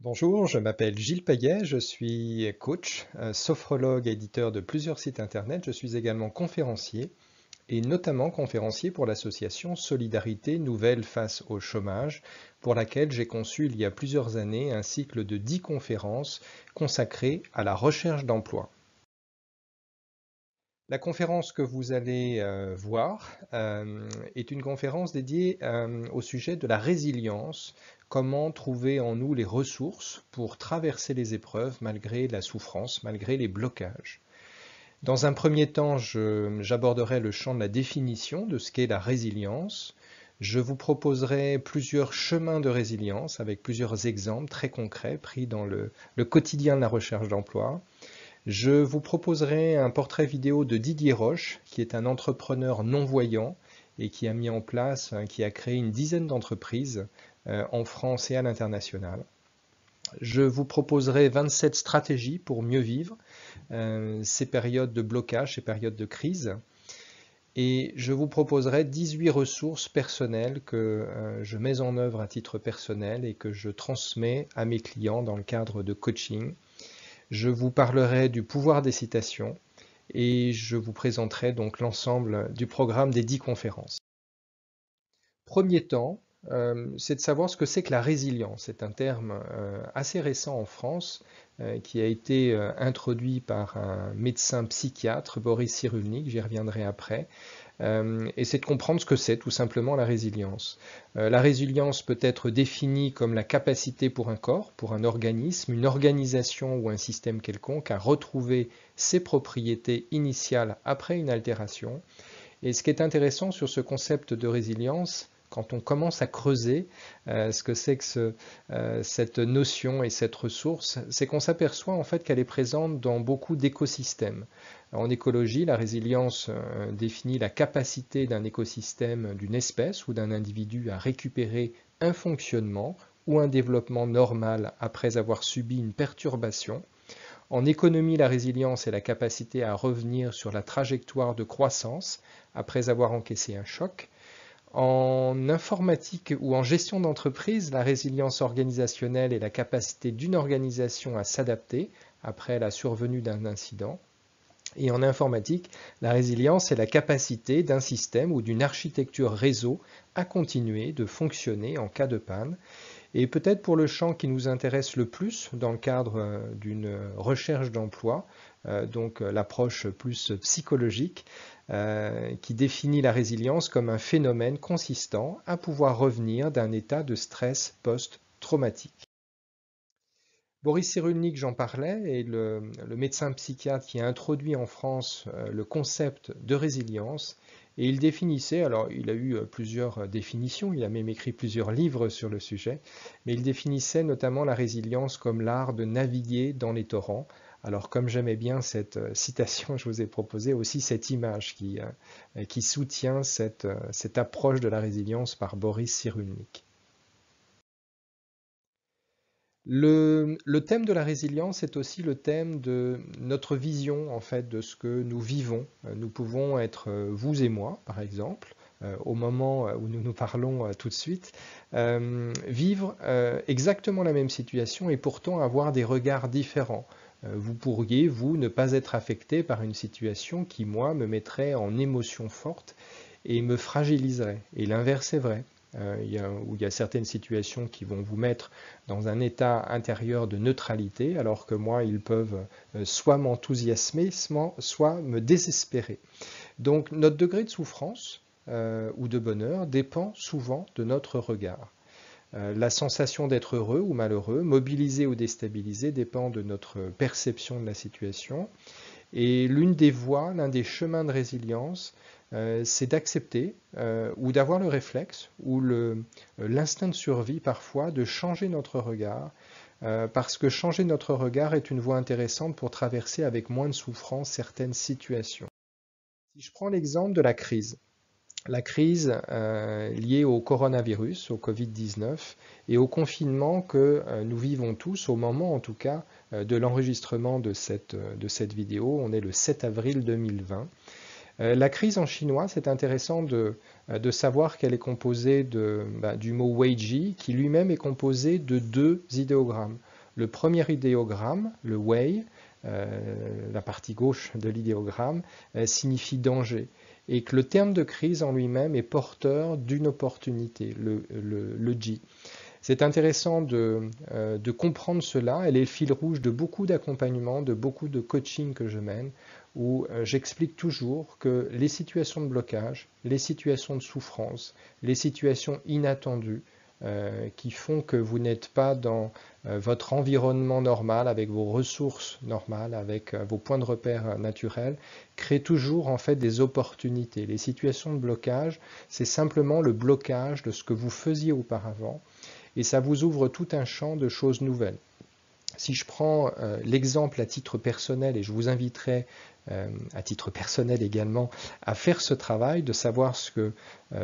Bonjour, je m'appelle Gilles Payet, je suis coach, sophrologue, éditeur de plusieurs sites internet. Je suis également conférencier et notamment conférencier pour l'association Solidarité Nouvelle face au chômage, pour laquelle j'ai conçu il y a plusieurs années un cycle de 10 conférences consacrées à la recherche d'emploi. La conférence que vous allez voir est une conférence dédiée au sujet de la résilience, comment trouver en nous les ressources pour traverser les épreuves malgré la souffrance, malgré les blocages. Dans un premier temps, j'aborderai le champ de la définition de ce qu'est la résilience. Je vous proposerai plusieurs chemins de résilience avec plusieurs exemples très concrets pris dans le quotidien de la recherche d'emploi. Je vous proposerai un portrait vidéo de Didier Roche, qui est un entrepreneur non-voyant et qui a mis en place, qui a créé une dizaine d'entreprises en France et à l'international. Je vous proposerai 27 stratégies pour mieux vivre ces périodes de blocage, ces périodes de crise. Et je vous proposerai 18 ressources personnelles que je mets en œuvre à titre personnel et que je transmets à mes clients dans le cadre de coaching. Je vous parlerai du pouvoir des citations et je vous présenterai donc l'ensemble du programme des 10 conférences. Premier temps, c'est de savoir ce que c'est que la résilience. C'est un terme assez récent en France qui a été introduit par un médecin psychiatre, Boris Cyrulnik, j'y reviendrai après. Et c'est de comprendre ce que c'est tout simplement la résilience. La résilience peut être définie comme la capacité pour un corps, pour un organisme, une organisation ou un système quelconque à retrouver ses propriétés initiales après une altération. Et ce qui est intéressant sur ce concept de résilience, quand on commence à creuser ce que c'est que cette notion et cette ressource, c'est qu'on s'aperçoit en fait qu'elle est présente dans beaucoup d'écosystèmes. En écologie, la résilience définit la capacité d'un écosystème, d'une espèce ou d'un individu à récupérer un fonctionnement ou un développement normal après avoir subi une perturbation. En économie, la résilience est la capacité à revenir sur la trajectoire de croissance après avoir encaissé un choc. En informatique ou en gestion d'entreprise, la résilience organisationnelle est la capacité d'une organisation à s'adapter après la survenue d'un incident. Et en informatique, la résilience est la capacité d'un système ou d'une architecture réseau à continuer de fonctionner en cas de panne. Et peut-être pour le champ qui nous intéresse le plus dans le cadre d'une recherche d'emploi, donc l'approche plus psychologique, qui définit la résilience comme un phénomène consistant à pouvoir revenir d'un état de stress post-traumatique. Boris Cyrulnik, j'en parlais, est le médecin psychiatre qui a introduit en France le concept de résilience. Et il définissait, alors il a eu plusieurs définitions, il a même écrit plusieurs livres sur le sujet, mais il définissait notamment la résilience comme l'art de naviguer dans les torrents. Alors comme j'aimais bien cette citation, je vous ai proposé aussi cette image qui soutient cette approche de la résilience par Boris Cyrulnik. Le thème de la résilience est aussi le thème de notre vision en fait de ce que nous vivons. Nous pouvons être vous et moi, par exemple, au moment où nous nous parlons tout de suite, vivre exactement la même situation et pourtant avoir des regards différents. Vous pourriez, vous, ne pas être affecté par une situation qui, moi, me mettrait en émotion forte et me fragiliserait. Et l'inverse est vrai. Où il y a certaines situations qui vont vous mettre dans un état intérieur de neutralité, alors que moi, ils peuvent soit m'enthousiasmer, soit me désespérer. Donc notre degré de souffrance ou de bonheur dépend souvent de notre regard. La sensation d'être heureux ou malheureux, mobilisé ou déstabilisé, dépend de notre perception de la situation. Et l'une des voies, l'un des chemins de résilience, c'est d'accepter ou d'avoir le réflexe ou l'instinct de survie parfois de changer notre regard, parce que changer notre regard est une voie intéressante pour traverser avec moins de souffrance certaines situations. Si je prends l'exemple de la crise liée au coronavirus, au Covid-19 et au confinement que nous vivons tous au moment en tout cas de l'enregistrement de cette vidéo, on est le 7 avril 2020. La crise en chinois, c'est intéressant de savoir qu'elle est composée du mot Weiji, qui lui-même est composé de deux idéogrammes. Le premier idéogramme, le way, la partie gauche de l'idéogramme, signifie danger, et que le terme de crise en lui-même est porteur d'une opportunité, le G. C'est intéressant de comprendre cela. Elle est le fil rouge de beaucoup d'accompagnements, de beaucoup de coaching que je mène, où j'explique toujours que les situations de blocage, les situations de souffrance, les situations inattendues, qui font que vous n'êtes pas dans votre environnement normal, avec vos ressources normales, avec vos points de repère naturels, créent toujours en fait des opportunités. Les situations de blocage, c'est simplement le blocage de ce que vous faisiez auparavant, et ça vous ouvre tout un champ de choses nouvelles. Si je prends l'exemple à titre personnel, et je vous inviterai à titre personnel également à faire ce travail, de savoir ce que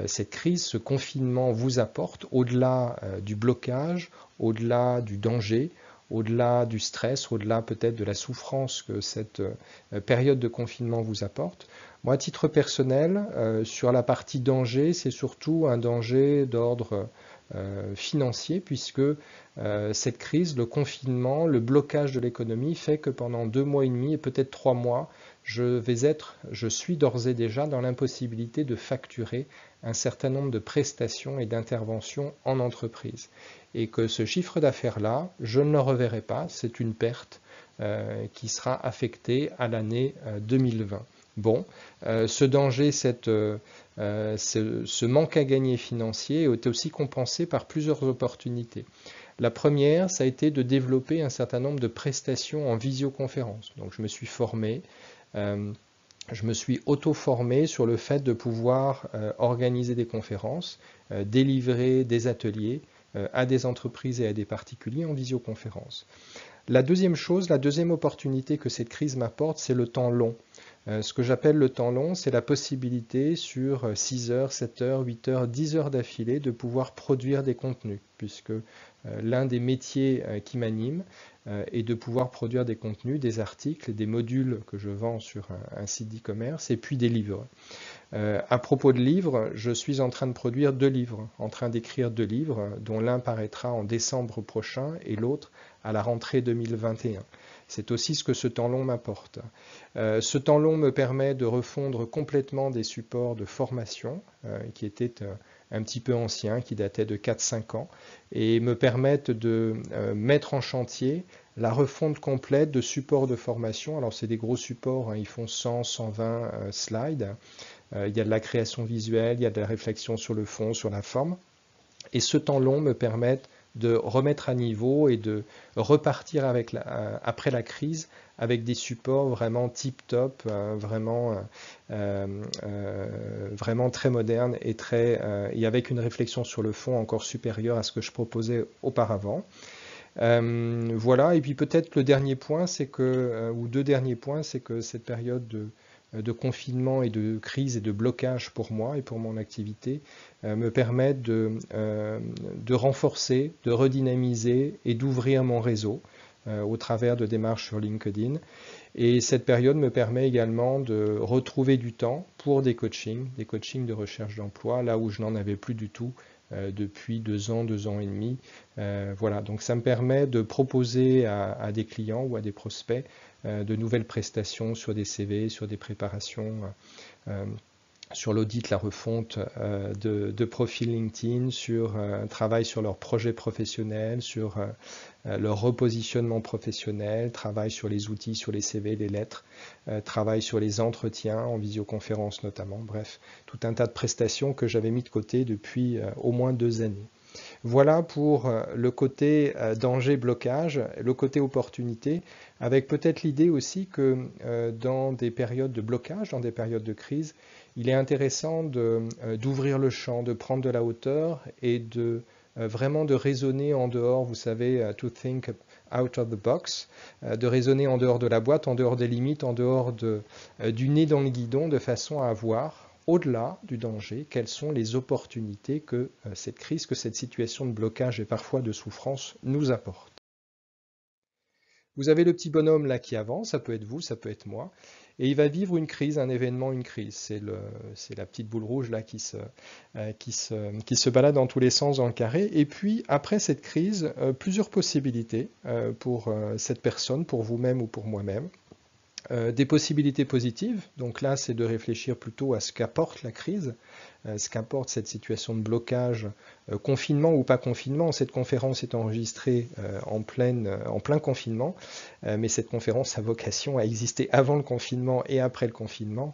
cette crise, ce confinement vous apporte, au-delà du blocage, au-delà du danger, au-delà du stress, au-delà peut-être de la souffrance que cette période de confinement vous apporte. Moi, à titre personnel, sur la partie danger, c'est surtout un danger d'ordre financier, puisque cette crise, le confinement, le blocage de l'économie fait que pendant 2 mois et demi et peut-être 3 mois, je suis d'ores et déjà dans l'impossibilité de facturer un certain nombre de prestations et d'interventions en entreprise. Et que ce chiffre d'affaires-là, je ne le reverrai pas, c'est une perte qui sera affectée à l'année 2020. Bon, ce danger, ce manque à gagner financier est aussi compensé par plusieurs opportunités. La première, ça a été de développer un certain nombre de prestations en visioconférence. Donc je me suis formé, je me suis auto-formé sur le fait de pouvoir organiser des conférences, délivrer des ateliers à des entreprises et à des particuliers en visioconférence. La deuxième chose, la deuxième opportunité que cette crise m'apporte, c'est le temps long. Ce que j'appelle le temps long, c'est la possibilité sur 6 heures, 7 heures, 8 heures, 10 heures d'affilée de pouvoir produire des contenus, puisque l'un des métiers qui m'anime est de pouvoir produire des contenus, des articles, des modules que je vends sur un site d'e-commerce, et puis des livres. À propos de livres, je suis en train de produire 2 livres, en train d'écrire 2 livres, dont l'un paraîtra en décembre prochain et l'autre à la rentrée 2021. C'est aussi ce que ce temps long m'apporte. Ce temps long me permet de refondre complètement des supports de formation qui étaient un petit peu anciens, qui dataient de 4-5 ans, et me permettent de mettre en chantier la refonte complète de supports de formation. Alors c'est des gros supports, hein, ils font 100, 120 slides. Il y a de la création visuelle, il y a de la réflexion sur le fond, sur la forme. Et ce temps long me permet de remettre à niveau et de repartir après la crise avec des supports vraiment tip-top, vraiment très modernes et avec une réflexion sur le fond encore supérieure à ce que je proposais auparavant. Voilà, et puis peut-être le dernier point, c'est que, ou 2 derniers points, c'est que cette période de confinement et de crise et de blocage pour moi et pour mon activité me permettent de renforcer, de redynamiser et d'ouvrir mon réseau au travers de démarches sur LinkedIn. Et cette période me permet également de retrouver du temps pour des coachings de recherche d'emploi, là où je n'en avais plus du tout depuis 2 ans, 2 ans et demi. Voilà, donc ça me permet de proposer à des clients ou à des prospects de nouvelles prestations sur des CV, sur des préparations, sur l'audit, la refonte de profil LinkedIn, sur un travail sur leur projet professionnel, sur leur repositionnement professionnel, travail sur les outils, sur les CV, les lettres, travail sur les entretiens en visioconférence notamment, bref, tout un tas de prestations que j'avais mis de côté depuis au moins 2 années. Voilà pour le côté danger, blocage, le côté opportunité, avec peut-être l'idée aussi que dans des périodes de blocage, dans des périodes de crise, il est intéressant d'ouvrir le champ, de prendre de la hauteur et vraiment de raisonner en dehors, vous savez, to think out of the box, de raisonner en dehors de la boîte, en dehors des limites, en dehors du nez dans le guidon, de façon à voir au-delà du danger, quelles sont les opportunités que cette crise, que cette situation de blocage et parfois de souffrance nous apporte. Vous avez le petit bonhomme là qui avance, ça peut être vous, ça peut être moi, et il va vivre une crise, un événement, une crise. C'est la petite boule rouge là qui se balade dans tous les sens dans le carré. Et puis après cette crise, plusieurs possibilités pour cette personne, pour vous-même ou pour moi-même. Des possibilités positives, donc là c'est de réfléchir plutôt à ce qu'apporte la crise, ce qu'apporte cette situation de blocage, confinement ou pas confinement. Cette conférence est enregistrée en plein confinement, mais cette conférence a vocation à exister avant le confinement et après le confinement.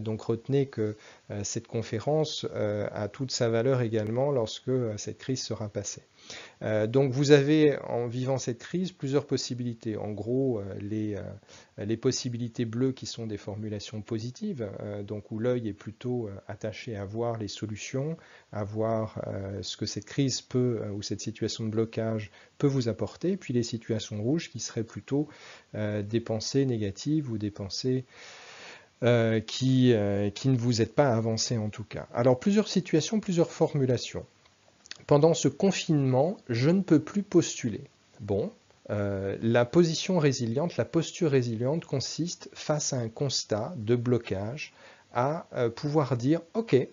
Donc retenez que cette conférence a toute sa valeur également lorsque cette crise sera passée. Donc vous avez, en vivant cette crise, plusieurs possibilités. En gros, les possibilités bleues qui sont des formulations positives, donc où l'œil est plutôt attaché à voir les solutions, à voir ce que cette crise peut, ou cette situation de blocage peut vous apporter, puis les situations rouges qui seraient plutôt des pensées négatives ou des pensées qui ne vous aident pas à avancer en tout cas. Alors plusieurs situations, plusieurs formulations. Pendant ce confinement, je ne peux plus postuler. Bon, la position résiliente, la posture résiliente consiste, face à un constat de blocage, à pouvoir dire ok,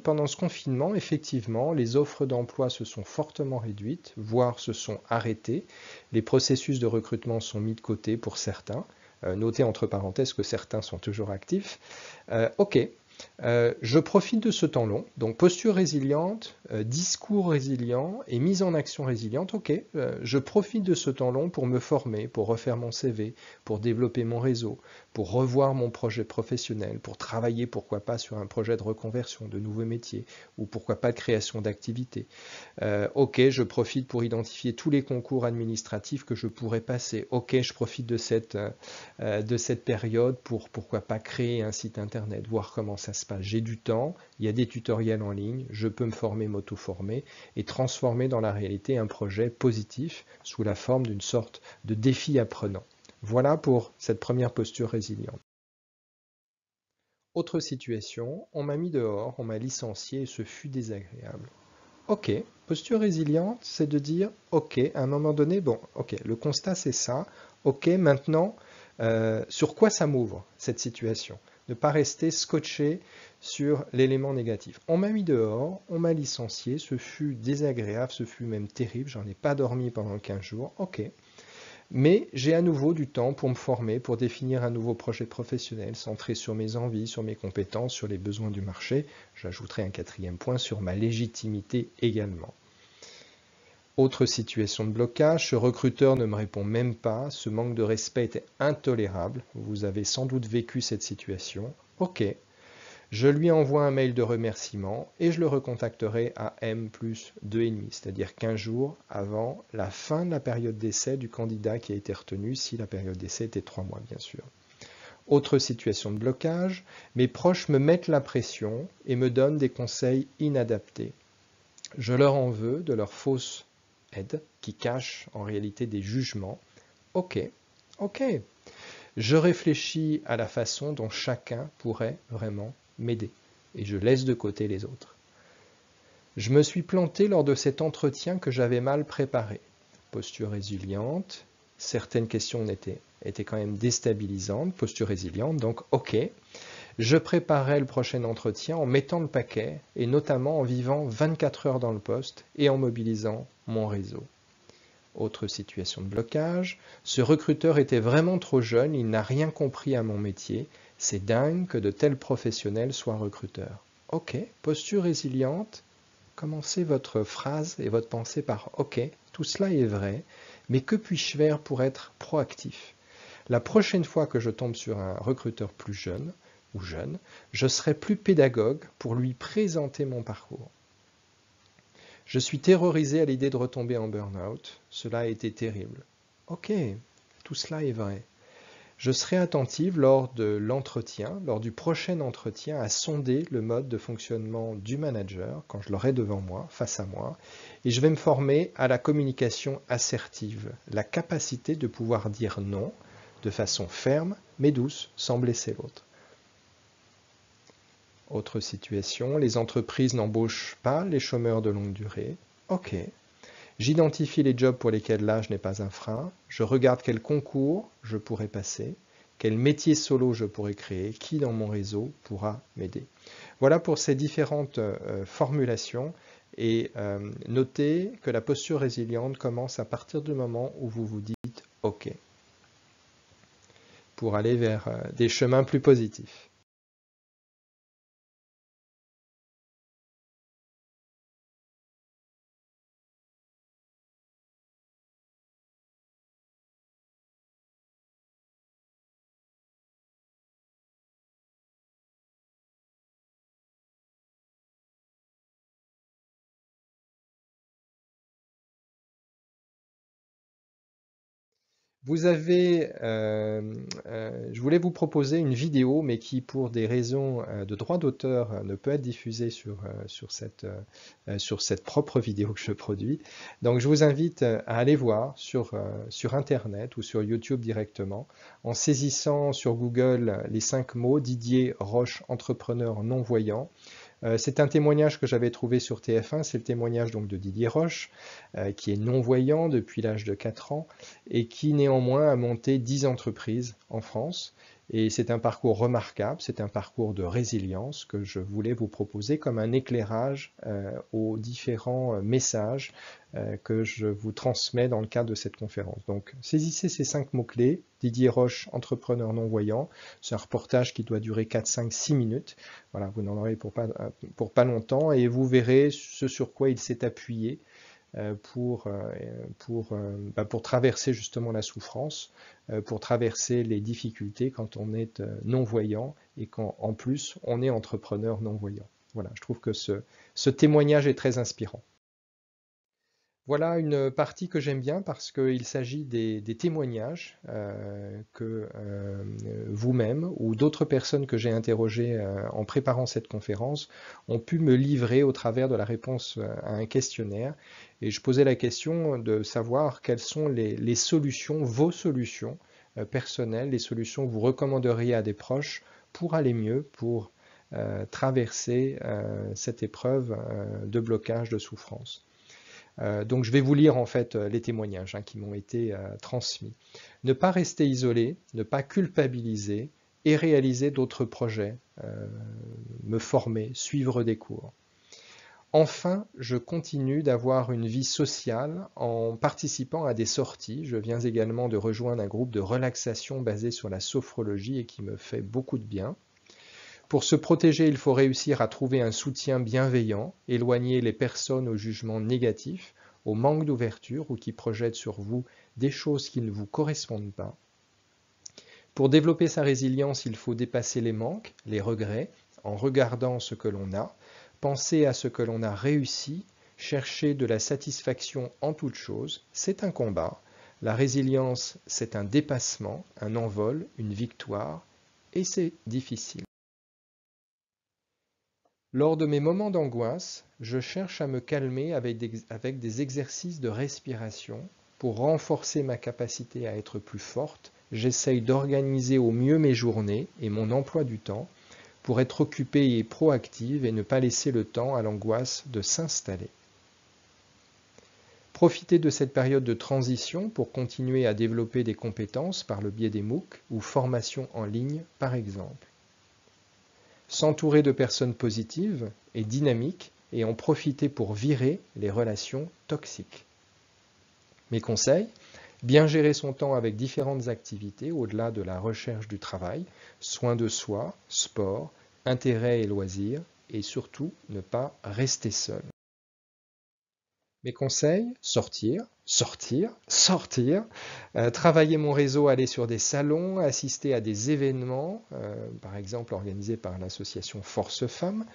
pendant ce confinement, effectivement, les offres d'emploi se sont fortement réduites, voire se sont arrêtées. Les processus de recrutement sont mis de côté pour certains. Notez entre parenthèses que certains sont toujours actifs. Ok, je profite de ce temps long, donc posture résiliente, discours résilient et mise en action résiliente. Ok, je profite de ce temps long pour me former, pour refaire mon CV, pour développer mon réseau, pour revoir mon projet professionnel, pour travailler pourquoi pas sur un projet de reconversion, de nouveaux métiers, ou pourquoi pas de création d'activités. Ok, je profite pour identifier tous les concours administratifs que je pourrais passer. Ok, je profite de cette période pour pourquoi pas créer un site internet, voir comment ça se passe. J'ai du temps, il y a des tutoriels en ligne, je peux me former, m'auto-former et transformer dans la réalité un projet positif sous la forme d'une sorte de défi apprenant. Voilà pour cette première posture résiliente. Autre situation, on m'a mis dehors, on m'a licencié et ce fut désagréable. Ok, posture résiliente, c'est de dire, ok, à un moment donné, bon, ok, le constat c'est ça, ok, maintenant, sur quoi ça m'ouvre, cette situation? Ne pas rester scotché sur l'élément négatif. On m'a mis dehors, on m'a licencié, ce fut désagréable, ce fut même terrible, j'en ai pas dormi pendant 15 jours, ok. Mais j'ai à nouveau du temps pour me former, pour définir un nouveau projet professionnel, centré sur mes envies, sur mes compétences, sur les besoins du marché. J'ajouterai un quatrième point sur ma légitimité également. Autre situation de blocage, ce recruteur ne me répond même pas, ce manque de respect était intolérable. Vous avez sans doute vécu cette situation. Ok, je lui envoie un mail de remerciement et je le recontacterai à M plus 2,5, c'est-à-dire 15 jours avant la fin de la période d'essai du candidat qui a été retenu, si la période d'essai était 3 mois bien sûr. Autre situation de blocage, mes proches me mettent la pression et me donnent des conseils inadaptés. Je leur en veux de leur fausse aide qui cache en réalité des jugements. Ok, ok. Je réfléchis à la façon dont chacun pourrait vraiment m'aider et je laisse de côté les autres. Je me suis planté lors de cet entretien que j'avais mal préparé. Posture résiliente, certaines questions étaient quand même déstabilisantes, posture résiliente, donc ok. Je préparais le prochain entretien en mettant le paquet et notamment en vivant 24 heures dans le poste et en mobilisant mon réseau. Autre situation de blocage, ce recruteur était vraiment trop jeune, il n'a rien compris à mon métier, c'est dingue que de tels professionnels soient recruteurs. Ok, posture résiliente, commencez votre phrase et votre pensée par ok, tout cela est vrai, mais que puis-je faire pour être proactif? La prochaine fois que je tombe sur un recruteur plus jeune ou jeune, je serai plus pédagogue pour lui présenter mon parcours. Je suis terrorisé à l'idée de retomber en burn-out. Cela a été terrible. Ok, tout cela est vrai. Je serai attentive lors de l'entretien, lors du prochain entretien, à sonder le mode de fonctionnement du manager quand je l'aurai devant moi, face à moi, et je vais me former à la communication assertive, la capacité de pouvoir dire non de façon ferme mais douce, sans blesser l'autre. Autre situation, les entreprises n'embauchent pas les chômeurs de longue durée. Ok. J'identifie les jobs pour lesquels l'âge n'est pas un frein. Je regarde quel concours je pourrais passer, quel métier solo je pourrais créer, qui dans mon réseau pourra m'aider. Voilà pour ces différentes formulations. Et notez que la posture résiliente commence à partir du moment où vous vous dites OK, pour aller vers des chemins plus positifs. Vous avez, je voulais vous proposer une vidéo, mais qui, pour des raisons de droit d'auteur, ne peut être diffusée sur cette propre vidéo que je produis. Donc, je vous invite à aller voir sur Internet ou sur YouTube directement, en saisissant sur Google les 5 mots Didier Roche, entrepreneur non-voyant. C'est un témoignage que j'avais trouvé sur TF1, c'est le témoignage donc de Didier Roche, qui est non-voyant depuis l'âge de 4 ans et qui néanmoins a monté 10 entreprises en France. Et c'est un parcours remarquable, c'est un parcours de résilience que je voulais vous proposer comme un éclairage aux différents messages que je vous transmets dans le cadre de cette conférence. Donc saisissez ces 5 mots-clés. Didier Roche, entrepreneur non-voyant. C'est un reportage qui doit durer 4, 5, 6 minutes. Voilà, vous n'en aurez pour pas longtemps et vous verrez ce sur quoi il s'est appuyé pour traverser justement la souffrance, pour traverser les difficultés quand on est non-voyant et quand en plus on est entrepreneur non-voyant. Voilà, je trouve que ce témoignage est très inspirant. Voilà une partie que j'aime bien parce qu'il s'agit des témoignages que vous-même ou d'autres personnes que j'ai interrogées en préparant cette conférence ont pu me livrer au travers de la réponse à un questionnaire. Et je posais la question de savoir quelles sont les solutions, vos solutions personnelles, les solutions que vous recommanderiez à des proches pour aller mieux, pour traverser cette épreuve de blocage, de souffrance. Donc je vais vous lire en fait les témoignages qui m'ont été transmis. Ne pas rester isolé, ne pas culpabiliser et réaliser d'autres projets, me former, suivre des cours. Enfin, je continue d'avoir une vie sociale en participant à des sorties. Je viens également de rejoindre un groupe de relaxation basé sur la sophrologie et qui me fait beaucoup de bien. Pour se protéger, il faut réussir à trouver un soutien bienveillant, éloigner les personnes au jugement négatif, au manque d'ouverture ou qui projettent sur vous des choses qui ne vous correspondent pas. Pour développer sa résilience, il faut dépasser les manques, les regrets, en regardant ce que l'on a, penser à ce que l'on a réussi, chercher de la satisfaction en toute chose. C'est un combat. La résilience, c'est un dépassement, un envol, une victoire, et c'est difficile. Lors de mes moments d'angoisse, je cherche à me calmer avec des exercices de respiration. Pour renforcer ma capacité à être plus forte, j'essaye d'organiser au mieux mes journées et mon emploi du temps pour être occupée et proactive et ne pas laisser le temps à l'angoisse de s'installer. Profiter de cette période de transition pour continuer à développer des compétences par le biais des MOOC ou formations en ligne par exemple. S'entourer de personnes positives et dynamiques et en profiter pour virer les relations toxiques. Mes conseils, bien gérer son temps avec différentes activités au-delà de la recherche du travail, soins de soi, sport, intérêts et loisirs, et surtout ne pas rester seul. Mes conseils, sortir, travailler mon réseau, aller sur des salons, assister à des événements, par exemple organisés par l'association Force Femmes,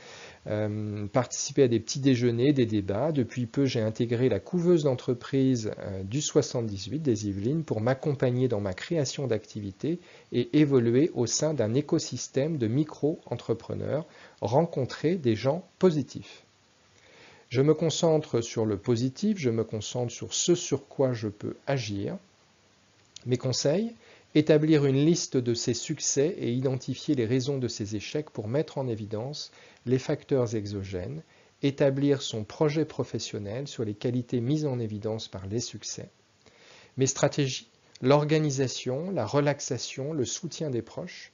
participer à des petits déjeuners, des débats. Depuis peu, j'ai intégré la couveuse d'entreprise du 78 des Yvelines pour m'accompagner dans ma création d'activités et évoluer au sein d'un écosystème de micro-entrepreneurs, rencontrer des gens positifs. Je me concentre sur le positif, je me concentre sur ce sur quoi je peux agir. Mes conseils, établir une liste de ses succès et identifier les raisons de ses échecs pour mettre en évidence les facteurs exogènes établir son projet professionnel sur les qualités mises en évidence par les succès. Mes stratégies, l'organisation, la relaxation, le soutien des proches.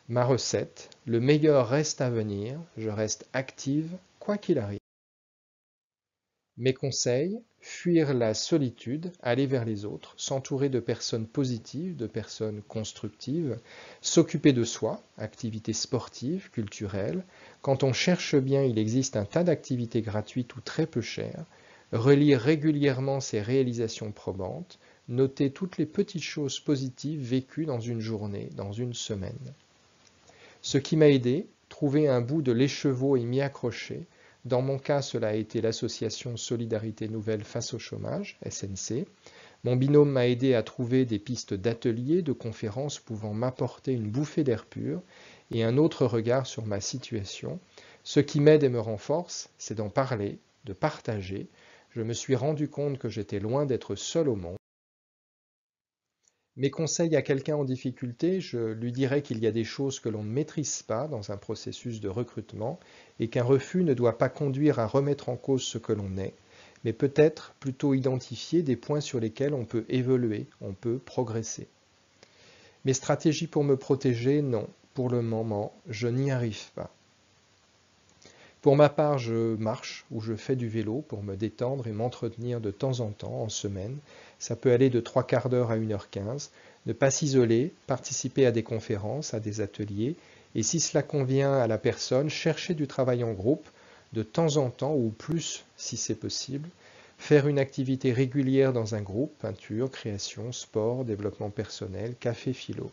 Ma recette, le meilleur reste à venir, je reste active quoi qu'il arrive. Mes conseils, fuir la solitude, aller vers les autres, s'entourer de personnes positives, de personnes constructives, s'occuper de soi, activités sportives, culturelles. Quand on cherche bien, il existe un tas d'activités gratuites ou très peu chères. Relire régulièrement ses réalisations probantes, noter toutes les petites choses positives vécues dans une journée, dans une semaine. Ce qui m'a aidé, trouver un bout de l'écheveau et m'y accrocher. Dans mon cas, cela a été l'association Solidarité Nouvelle face au chômage, SNC. Mon binôme m'a aidé à trouver des pistes d'ateliers, de conférences pouvant m'apporter une bouffée d'air pur et un autre regard sur ma situation. Ce qui m'aide et me renforce, c'est d'en parler, de partager. Je me suis rendu compte que j'étais loin d'être seul au monde. Mes conseils à quelqu'un en difficulté, je lui dirais qu'il y a des choses que l'on ne maîtrise pas dans un processus de recrutement et qu'un refus ne doit pas conduire à remettre en cause ce que l'on est, mais peut-être plutôt identifier des points sur lesquels on peut évoluer, on peut progresser. Mes stratégies pour me protéger, non, pour le moment, je n'y arrive pas. Pour ma part, je marche ou je fais du vélo pour me détendre et m'entretenir de temps en temps en semaine. Ça peut aller de 3/4 d'heure à 1h15. Ne pas s'isoler, participer à des conférences, à des ateliers. Et si cela convient à la personne, chercher du travail en groupe de temps en temps ou plus si c'est possible. Faire une activité régulière dans un groupe, peinture, création, sport, développement personnel, café philo.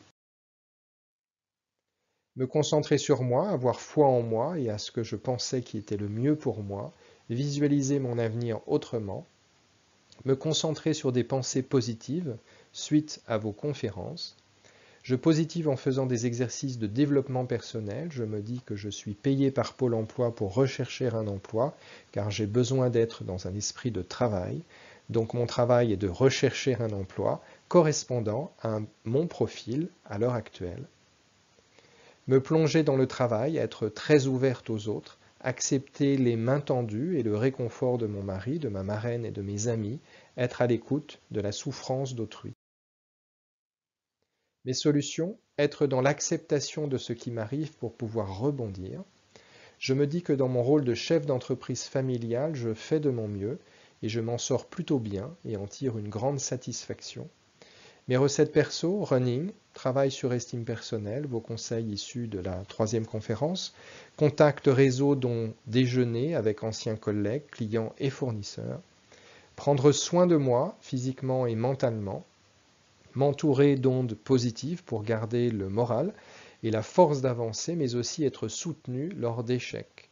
Me concentrer sur moi, avoir foi en moi et à ce que je pensais qui était le mieux pour moi, visualiser mon avenir autrement, me concentrer sur des pensées positives suite à vos conférences. Je positive en faisant des exercices de développement personnel. Je me dis que je suis payé par Pôle emploi pour rechercher un emploi, car j'ai besoin d'être dans un esprit de travail. Donc mon travail est de rechercher un emploi correspondant à mon profil à l'heure actuelle. Me plonger dans le travail, être très ouverte aux autres, accepter les mains tendues et le réconfort de mon mari, de ma marraine et de mes amis, être à l'écoute de la souffrance d'autrui. Mes solutions, être dans l'acceptation de ce qui m'arrive pour pouvoir rebondir. Je me dis que dans mon rôle de chef d'entreprise familiale, je fais de mon mieux et je m'en sors plutôt bien et en tire une grande satisfaction. Mes recettes perso, running, travail sur estime personnelle, vos conseils issus de la 3e conférence, contact réseau dont déjeuner avec anciens collègues, clients et fournisseurs, prendre soin de moi physiquement et mentalement, m'entourer d'ondes positives pour garder le moral et la force d'avancer, mais aussi être soutenu lors d'échecs,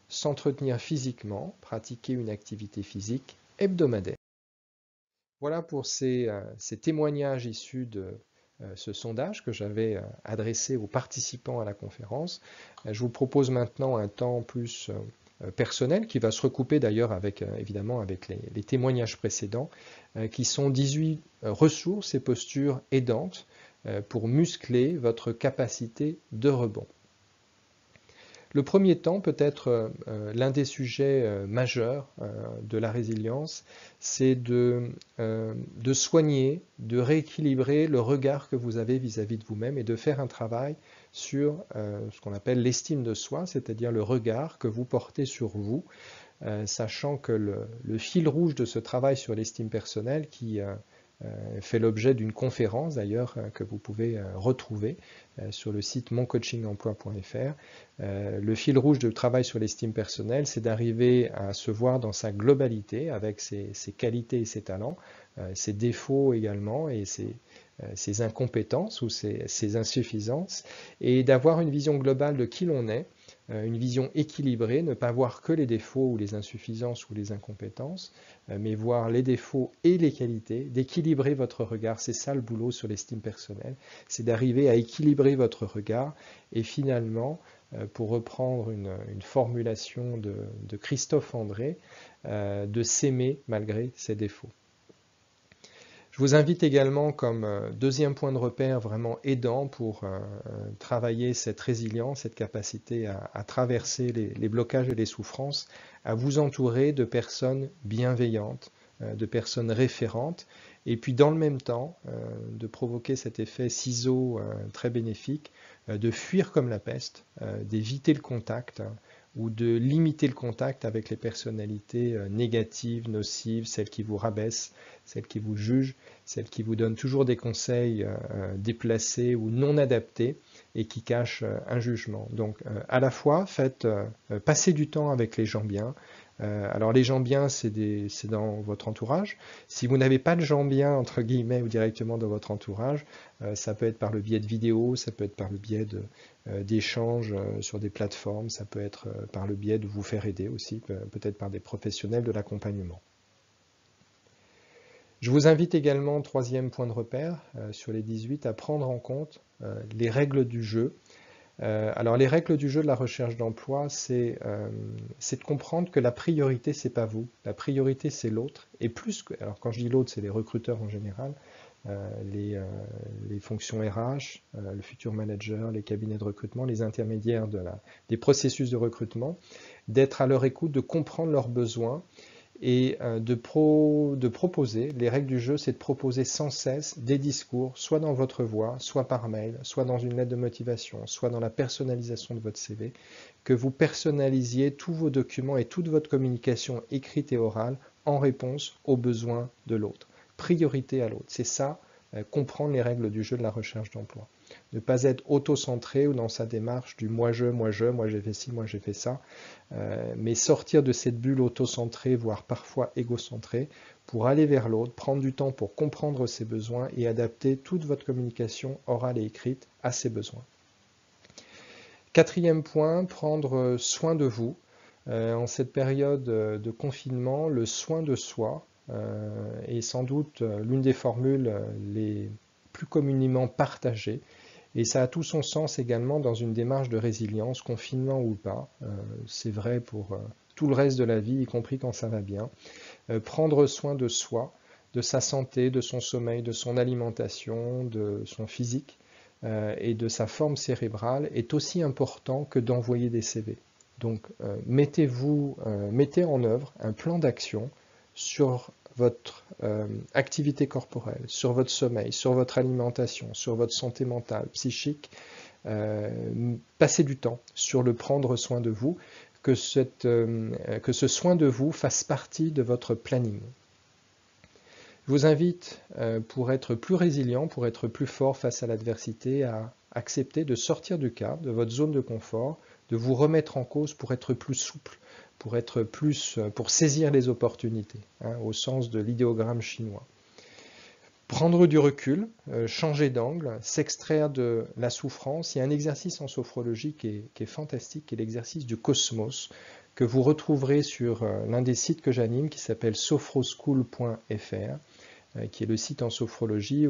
s'entretenir physiquement, pratiquer une activité physique hebdomadaire. Voilà pour ces témoignages issus de ce sondage que j'avais adressé aux participants à la conférence. Je vous propose maintenant un temps plus personnel qui va se recouper d'ailleurs avec, évidemment avec les témoignages précédents, qui sont 18 ressources et postures aidantes pour muscler votre capacité de rebond. Le premier temps, peut-être l'un des sujets majeurs de la résilience, c'est de soigner, de rééquilibrer le regard que vous avez vis-à-vis de vous-même et de faire un travail sur ce qu'on appelle l'estime de soi, c'est-à-dire le regard que vous portez sur vous, sachant que le fil rouge de ce travail sur l'estime personnelle qui fait l'objet d'une conférence d'ailleurs que vous pouvez retrouver sur le site moncoachingemploi.fr. Le fil rouge du travail sur l'estime personnelle, c'est d'arriver à se voir dans sa globalité avec ses qualités et ses talents, ses défauts également et ses incompétences ou ses insuffisances, et d'avoir une vision globale de qui l'on est, une vision équilibrée, ne pas voir que les défauts ou les insuffisances ou les incompétences, mais voir les défauts et les qualités, d'équilibrer votre regard. C'est ça le boulot sur l'estime personnelle, c'est d'arriver à équilibrer votre regard et finalement, pour reprendre une formulation de Christophe André, de s'aimer malgré ses défauts. Je vous invite également comme deuxième point de repère vraiment aidant pour travailler cette résilience, cette capacité à traverser les blocages et les souffrances, à vous entourer de personnes bienveillantes, de personnes référentes, et puis dans le même temps de provoquer cet effet ciseau très bénéfique, de fuir comme la peste, d'éviter le contact, ou de limiter le contact avec les personnalités négatives, nocives, celles qui vous rabaissent, celles qui vous jugent, celles qui vous donnent toujours des conseils déplacés ou non adaptés et qui cachent un jugement. Donc à la fois, faites passer du temps avec les gens bien. Alors les gens bien, c'est dans votre entourage. Si vous n'avez pas de gens bien, entre guillemets, ou directement dans votre entourage, ça peut être par le biais de vidéos, ça peut être par le biais d'échanges sur des plateformes, ça peut être par le biais de vous faire aider aussi, peut-être par des professionnels de l'accompagnement. Je vous invite également, troisième point de repère, sur les 18, à prendre en compte les règles du jeu. Alors les règles du jeu de la recherche d'emploi, c'est de comprendre que la priorité, c'est pas vous, la priorité, c'est l'autre. Et plus que, alors quand je dis l'autre, c'est les recruteurs en général, les fonctions RH, le futur manager, les cabinets de recrutement, les intermédiaires des processus de recrutement, d'être à leur écoute, de comprendre leurs besoins et de proposer, les règles du jeu, c'est de proposer sans cesse des discours, soit dans votre voix, soit par mail, soit dans une lettre de motivation, soit dans la personnalisation de votre CV, que vous personnalisiez tous vos documents et toute votre communication écrite et orale en réponse aux besoins de l'autre. Priorité à l'autre, c'est ça, comprendre les règles du jeu de la recherche d'emploi. Ne pas être auto-centré ou dans sa démarche du moi j'ai fait ci, moi j'ai fait ça, mais sortir de cette bulle auto-centrée, voire parfois égocentrée, pour aller vers l'autre, prendre du temps pour comprendre ses besoins et adapter toute votre communication orale et écrite à ses besoins. Quatrième point, prendre soin de vous. En cette période de confinement, le soin de soi est sans doute l'une des formules les plus communément partagées. Et ça a tout son sens également dans une démarche de résilience, confinement ou pas. C'est vrai pour tout le reste de la vie, y compris quand ça va bien. Prendre soin de soi, de sa santé, de son sommeil, de son alimentation, de son physique et de sa forme cérébrale est aussi important que d'envoyer des CV. Donc mettez en œuvre un plan d'action sur votre activité corporelle, sur votre sommeil, sur votre alimentation, sur votre santé mentale, psychique. Passez du temps sur le prendre soin de vous, que ce soin de vous fasse partie de votre planning. Je vous invite, pour être plus résilient, pour être plus fort face à l'adversité, à accepter de sortir du cadre, de votre zone de confort, de vous remettre en cause pour être plus souple, pour saisir les opportunités, au sens de l'idéogramme chinois. Prendre du recul, changer d'angle, s'extraire de la souffrance. Il y a un exercice en sophrologie qui est fantastique, qui est l'exercice du cosmos, que vous retrouverez sur l'un des sites que j'anime, qui s'appelle sophroschool.fr, qui est le site en sophrologie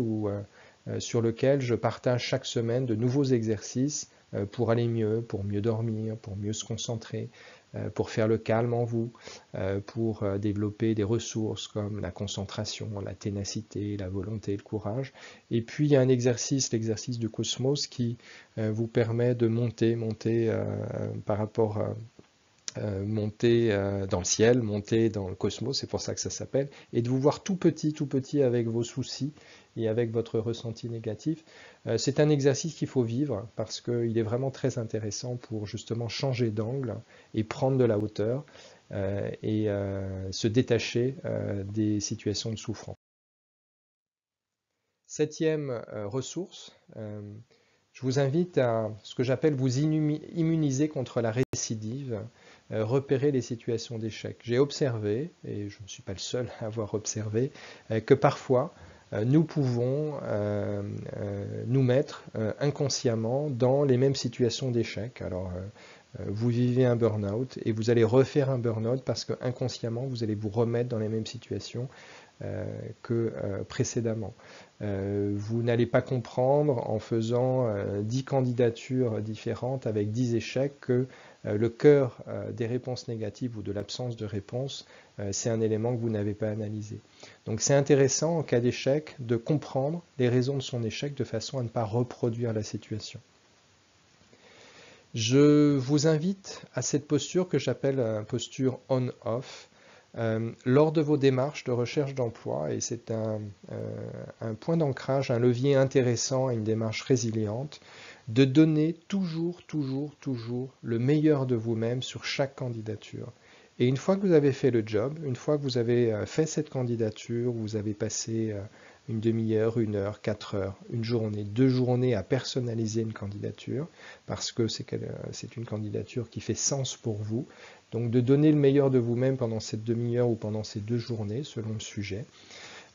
sur lequel je partage chaque semaine de nouveaux exercices pour aller mieux, pour mieux dormir, pour mieux se concentrer, pour faire le calme en vous, pour développer des ressources comme la concentration, la ténacité, la volonté, le courage. Et puis il y a un exercice, l'exercice du cosmos, qui vous permet de monter par rapport à monter dans le ciel, monter dans le cosmos, c'est pour ça que ça s'appelle, et de vous voir tout petit avec vos soucis et avec votre ressenti négatif. C'est un exercice qu'il faut vivre parce qu'il est vraiment très intéressant pour justement changer d'angle et prendre de la hauteur et se détacher des situations de souffrance. Septième ressource, je vous invite à ce que j'appelle vous immuniser contre la récidive, repérer les situations d'échec. J'ai observé, et je ne suis pas le seul à avoir observé, que parfois nous pouvons nous mettre inconsciemment dans les mêmes situations d'échec. Alors vous vivez un burn-out et vous allez refaire un burn-out parce que inconsciemment vous allez vous remettre dans les mêmes situations. que précédemment. Vous n'allez pas comprendre en faisant 10 candidatures différentes avec 10 échecs que le cœur des réponses négatives ou de l'absence de réponse, c'est un élément que vous n'avez pas analysé. Donc c'est intéressant en cas d'échec de comprendre les raisons de son échec de façon à ne pas reproduire la situation. Je vous invite à cette posture que j'appelle posture on-off lors de vos démarches de recherche d'emploi, et c'est un point d'ancrage, un levier intéressant à une démarche résiliente, de donner toujours le meilleur de vous-même sur chaque candidature. Et une fois que vous avez fait le job, une fois que vous avez fait cette candidature, vous avez passé une demi-heure, 1 heure, 4 heures, une journée, 2 journées à personnaliser une candidature, parce que c'est une candidature qui fait sens pour vous. Donc de donner le meilleur de vous-même pendant cette demi-heure ou pendant ces 2 journées, selon le sujet,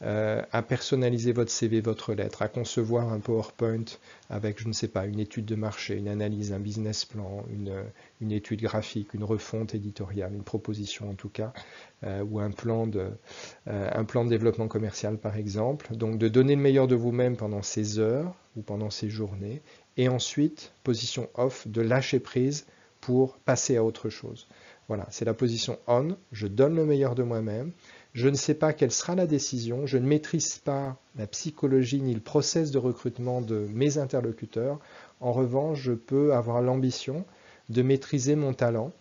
à personnaliser votre CV, votre lettre, à concevoir un PowerPoint avec, je ne sais pas, une étude de marché, une analyse, un business plan, une étude graphique, une refonte éditoriale, une proposition en tout cas, ou un plan de développement commercial par exemple. Donc de donner le meilleur de vous-même pendant ces heures ou pendant ces journées, et ensuite, position off, de lâcher prise pour passer à autre chose. Voilà, c'est la position on, je donne le meilleur de moi-même, je ne sais pas quelle sera la décision, je ne maîtrise pas la psychologie ni le process de recrutement de mes interlocuteurs. En revanche, je peux avoir l'ambition de maîtriser mon talent,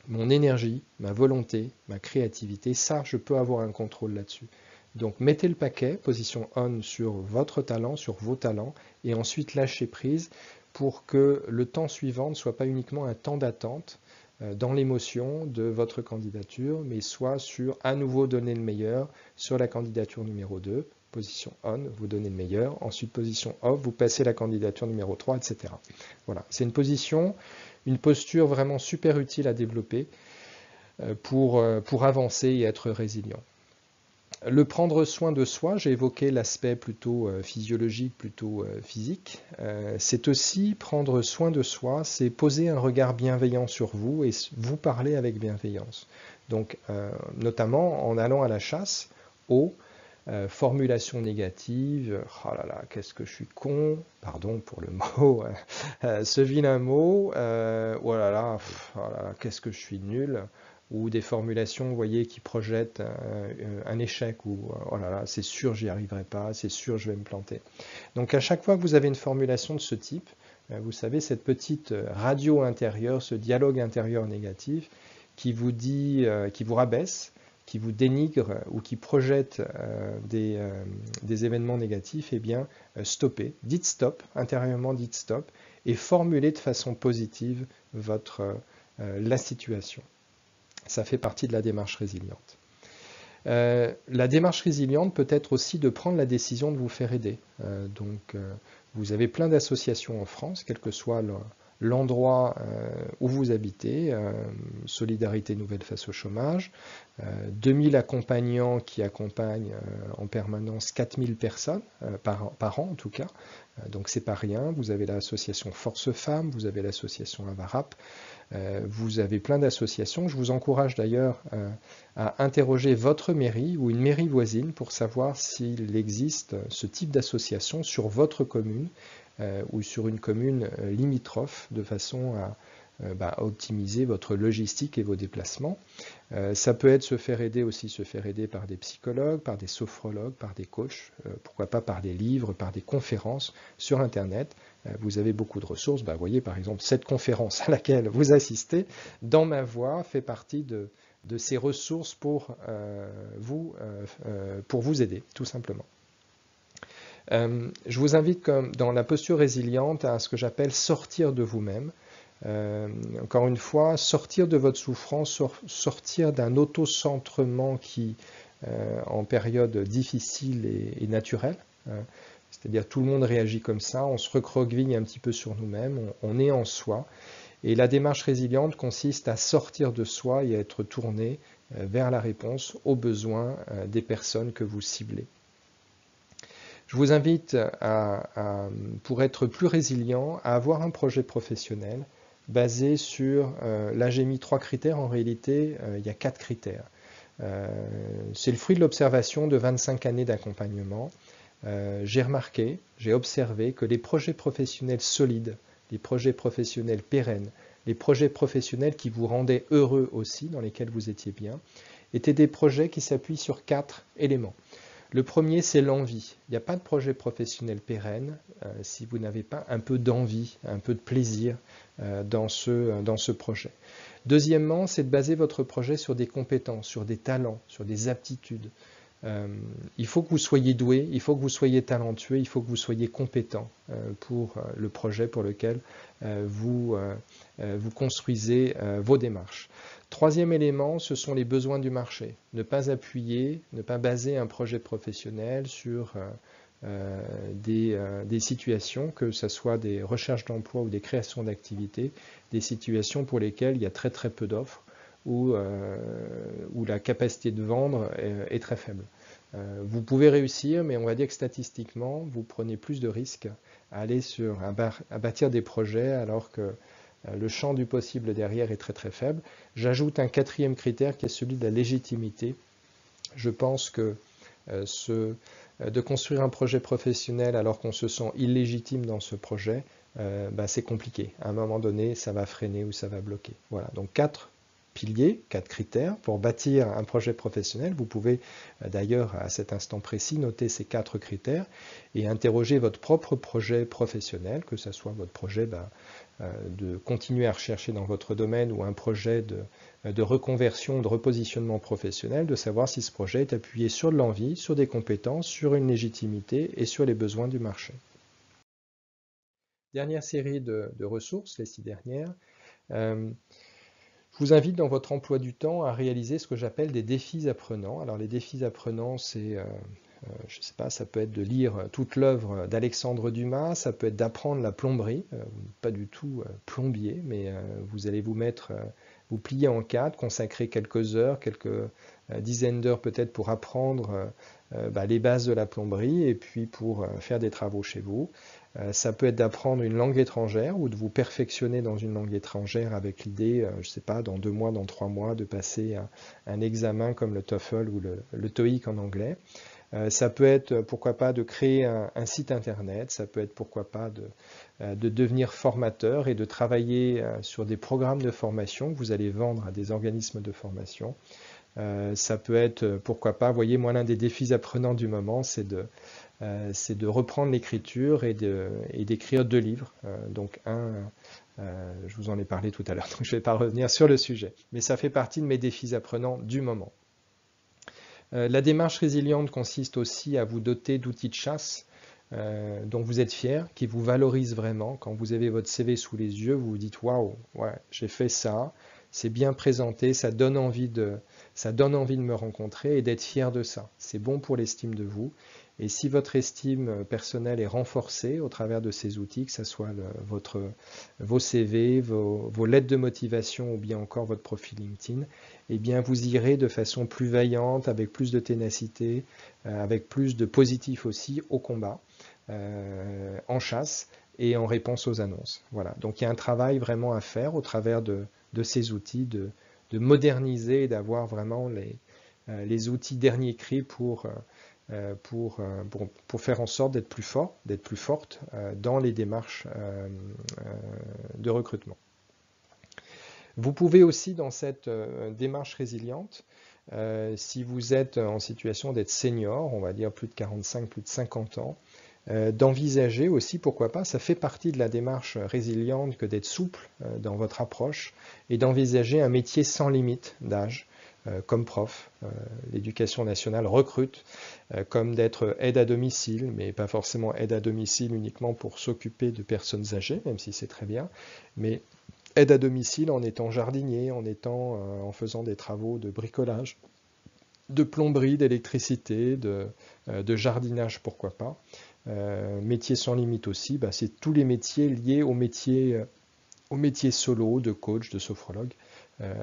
mon énergie, ma volonté, ma créativité. Ça, je peux avoir un contrôle là-dessus. Donc mettez le paquet, position on, sur votre talent, sur vos talents, et ensuite lâchez prise pour que le temps suivant ne soit pas uniquement un temps d'attente dans l'émotion de votre candidature, mais soit sur à nouveau donner le meilleur sur la candidature numéro 2, position on, vous donnez le meilleur, ensuite position off, vous passez la candidature numéro 3, etc. Voilà, c'est une posture vraiment super utile à développer pour avancer et être résilient. Le prendre soin de soi, j'ai évoqué l'aspect plutôt physiologique, plutôt physique. C'est aussi prendre soin de soi, c'est poser un regard bienveillant sur vous et vous parler avec bienveillance. Donc, notamment en allant à la chasse aux formulations négatives. Oh là là, qu'est-ce que je suis con, pardon pour le mot, ce vilain mot. Oh là là, qu'est-ce que je suis nul. Ou des formulations, vous voyez, qui projettent un échec, ou oh là là, c'est sûr, j'y arriverai pas, c'est sûr, je vais me planter. Donc à chaque fois que vous avez une formulation de ce type, vous savez, cette petite radio intérieure, ce dialogue intérieur négatif, qui vous dit, qui vous rabaisse, qui vous dénigre ou qui projette des événements négatifs, eh bien, stoppez, dites stop, intérieurement dites stop, et formulez de façon positive la situation. Ça fait partie de la démarche résiliente. La démarche résiliente peut être aussi de prendre la décision de vous faire aider. Vous avez plein d'associations en France, quel que soit l'endroit où vous habitez, Solidarité Nouvelle face au chômage, 2000 accompagnants qui accompagnent en permanence 4000 personnes par an en tout cas, donc c'est pas rien. Vous avez l'association Force Femmes, vous avez l'association Avarap, vous avez plein d'associations. Je vous encourage d'ailleurs à interroger votre mairie ou une mairie voisine pour savoir s'il existe ce type d'association sur votre commune ou sur une commune limitrophe, de façon à optimiser votre logistique et vos déplacements. Ça peut être se faire aider par des psychologues, par des sophrologues, par des coachs, pourquoi pas par des livres, par des conférences sur Internet. Vous avez beaucoup de ressources. Voyez par exemple cette conférence à laquelle vous assistez, Dans ma voix, fait partie de ces ressources pour vous aider, tout simplement. Je vous invite, comme dans la posture résiliente, à ce que j'appelle sortir de vous-même. Encore une fois, sortir de votre souffrance, sortir d'un auto-centrement qui, en période difficile, est naturel. C'est-à-dire tout le monde réagit comme ça, on se recroqueville un petit peu sur nous-mêmes, on est en soi. Et la démarche résiliente consiste à sortir de soi et à être tourné vers la réponse aux besoins des personnes que vous ciblez. Je vous invite, pour être plus résilient, à avoir un projet professionnel basé sur, là j'ai mis 3 critères, en réalité il y a 4 critères. C'est le fruit de l'observation de 25 années d'accompagnement. J'ai remarqué, j'ai observé que les projets professionnels solides, les projets professionnels pérennes, les projets professionnels qui vous rendaient heureux aussi, dans lesquels vous étiez bien, étaient des projets qui s'appuient sur 4 éléments. Le premier, c'est l'envie. Il n'y a pas de projet professionnel pérenne si vous n'avez pas un peu d'envie, un peu de plaisir dans ce projet. Deuxièmement, c'est de baser votre projet sur des compétences, sur des talents, sur des aptitudes. Il faut que vous soyez doué, il faut que vous soyez talentueux, il faut que vous soyez compétent pour le projet pour lequel vous construisez vos démarches. Troisième élément, ce sont les besoins du marché. Ne pas appuyer, ne pas baser un projet professionnel sur des situations, que ce soit des recherches d'emploi ou des créations d'activités, des situations pour lesquelles il y a très très peu d'offres, où la capacité de vendre est très faible. Vous pouvez réussir, mais on va dire que statistiquement, vous prenez plus de risques à aller à bâtir des projets alors que le champ du possible derrière est très très faible. J'ajoute un quatrième critère qui est celui de la légitimité. Je pense que de construire un projet professionnel alors qu'on se sent illégitime dans ce projet, c'est compliqué. À un moment donné, ça va freiner ou ça va bloquer. Voilà, donc 4 piliers, 4 critères pour bâtir un projet professionnel. Vous pouvez d'ailleurs à cet instant précis noter ces 4 critères et interroger votre propre projet professionnel, que ce soit votre projet de continuer à rechercher dans votre domaine ou un projet de reconversion, de repositionnement professionnel, de savoir si ce projet est appuyé sur de l'envie, sur des compétences, sur une légitimité et sur les besoins du marché. Dernière série de ressources, les 6 dernières. Je vous invite dans votre emploi du temps à réaliser ce que j'appelle des défis apprenants. Alors les défis apprenants, c'est, je ne sais pas, ça peut être de lire toute l'œuvre d'Alexandre Dumas, ça peut être d'apprendre la plomberie, pas du tout plombier, mais vous allez vous plier en 4, consacrer quelques heures, quelques dizaines d'heures peut-être pour apprendre les bases de la plomberie et puis pour faire des travaux chez vous. Ça peut être d'apprendre une langue étrangère ou de vous perfectionner dans une langue étrangère avec l'idée, je ne sais pas, dans 2 mois, dans 3 mois, de passer un examen comme le TOEFL ou le TOEIC en anglais. Ça peut être, pourquoi pas, de créer un site internet, ça peut être, pourquoi pas, de devenir formateur et de travailler sur des programmes de formation que vous allez vendre à des organismes de formation. Ça peut être, pourquoi pas, vous voyez, moi, l'un des défis apprenants du moment, c'est de reprendre l'écriture et d'écrire 2 livres. Donc je vous en ai parlé tout à l'heure, donc je ne vais pas revenir sur le sujet. Mais ça fait partie de mes défis apprenants du moment. La démarche résiliente consiste aussi à vous doter d'outils de chasse dont vous êtes fier, qui vous valorisent vraiment. Quand vous avez votre CV sous les yeux, vous vous dites « Waouh, ouais, j'ai fait ça, c'est bien présenté, ça donne envie de me rencontrer et d'être fier de ça. C'est bon pour l'estime de vous. » Et si votre estime personnelle est renforcée au travers de ces outils, que ce soit vos CV, vos lettres de motivation ou bien encore votre profil LinkedIn, eh bien vous irez de façon plus vaillante, avec plus de ténacité, avec plus de positif aussi au combat, en chasse et en réponse aux annonces. Voilà. Donc il y a un travail vraiment à faire au travers de ces outils, de moderniser et d'avoir vraiment les outils dernier cri pour faire en sorte d'être plus fort, d'être plus forte dans les démarches de recrutement. Vous pouvez aussi, dans cette démarche résiliente, si vous êtes en situation d'être senior, on va dire plus de 45, plus de 50 ans, d'envisager aussi, pourquoi pas, ça fait partie de la démarche résiliente que d'être souple dans votre approche et d'envisager un métier sans limite d'âge. Comme prof, l'éducation nationale recrute, comme d'être aide à domicile, mais pas forcément aide à domicile uniquement pour s'occuper de personnes âgées, même si c'est très bien, mais aide à domicile en étant jardinier, en faisant des travaux de bricolage, de plomberie, d'électricité, de jardinage, pourquoi pas. Métier sans limite aussi, c'est tous les métiers liés au métier solo, de coach, de sophrologue,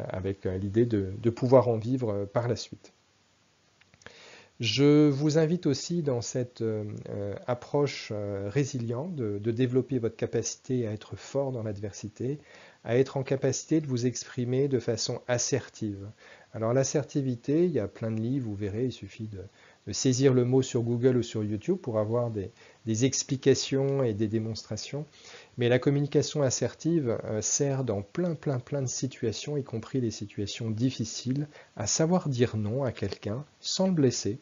avec l'idée de pouvoir en vivre par la suite. Je vous invite aussi dans cette approche résiliente de développer votre capacité à être fort dans l'adversité, à être en capacité de vous exprimer de façon assertive, Alors l'assertivité, il y a plein de livres, vous verrez, il suffit de saisir le mot sur Google ou sur YouTube pour avoir des explications et des démonstrations. Mais la communication assertive sert dans plein de situations, y compris les situations difficiles, à savoir dire non à quelqu'un sans le blesser.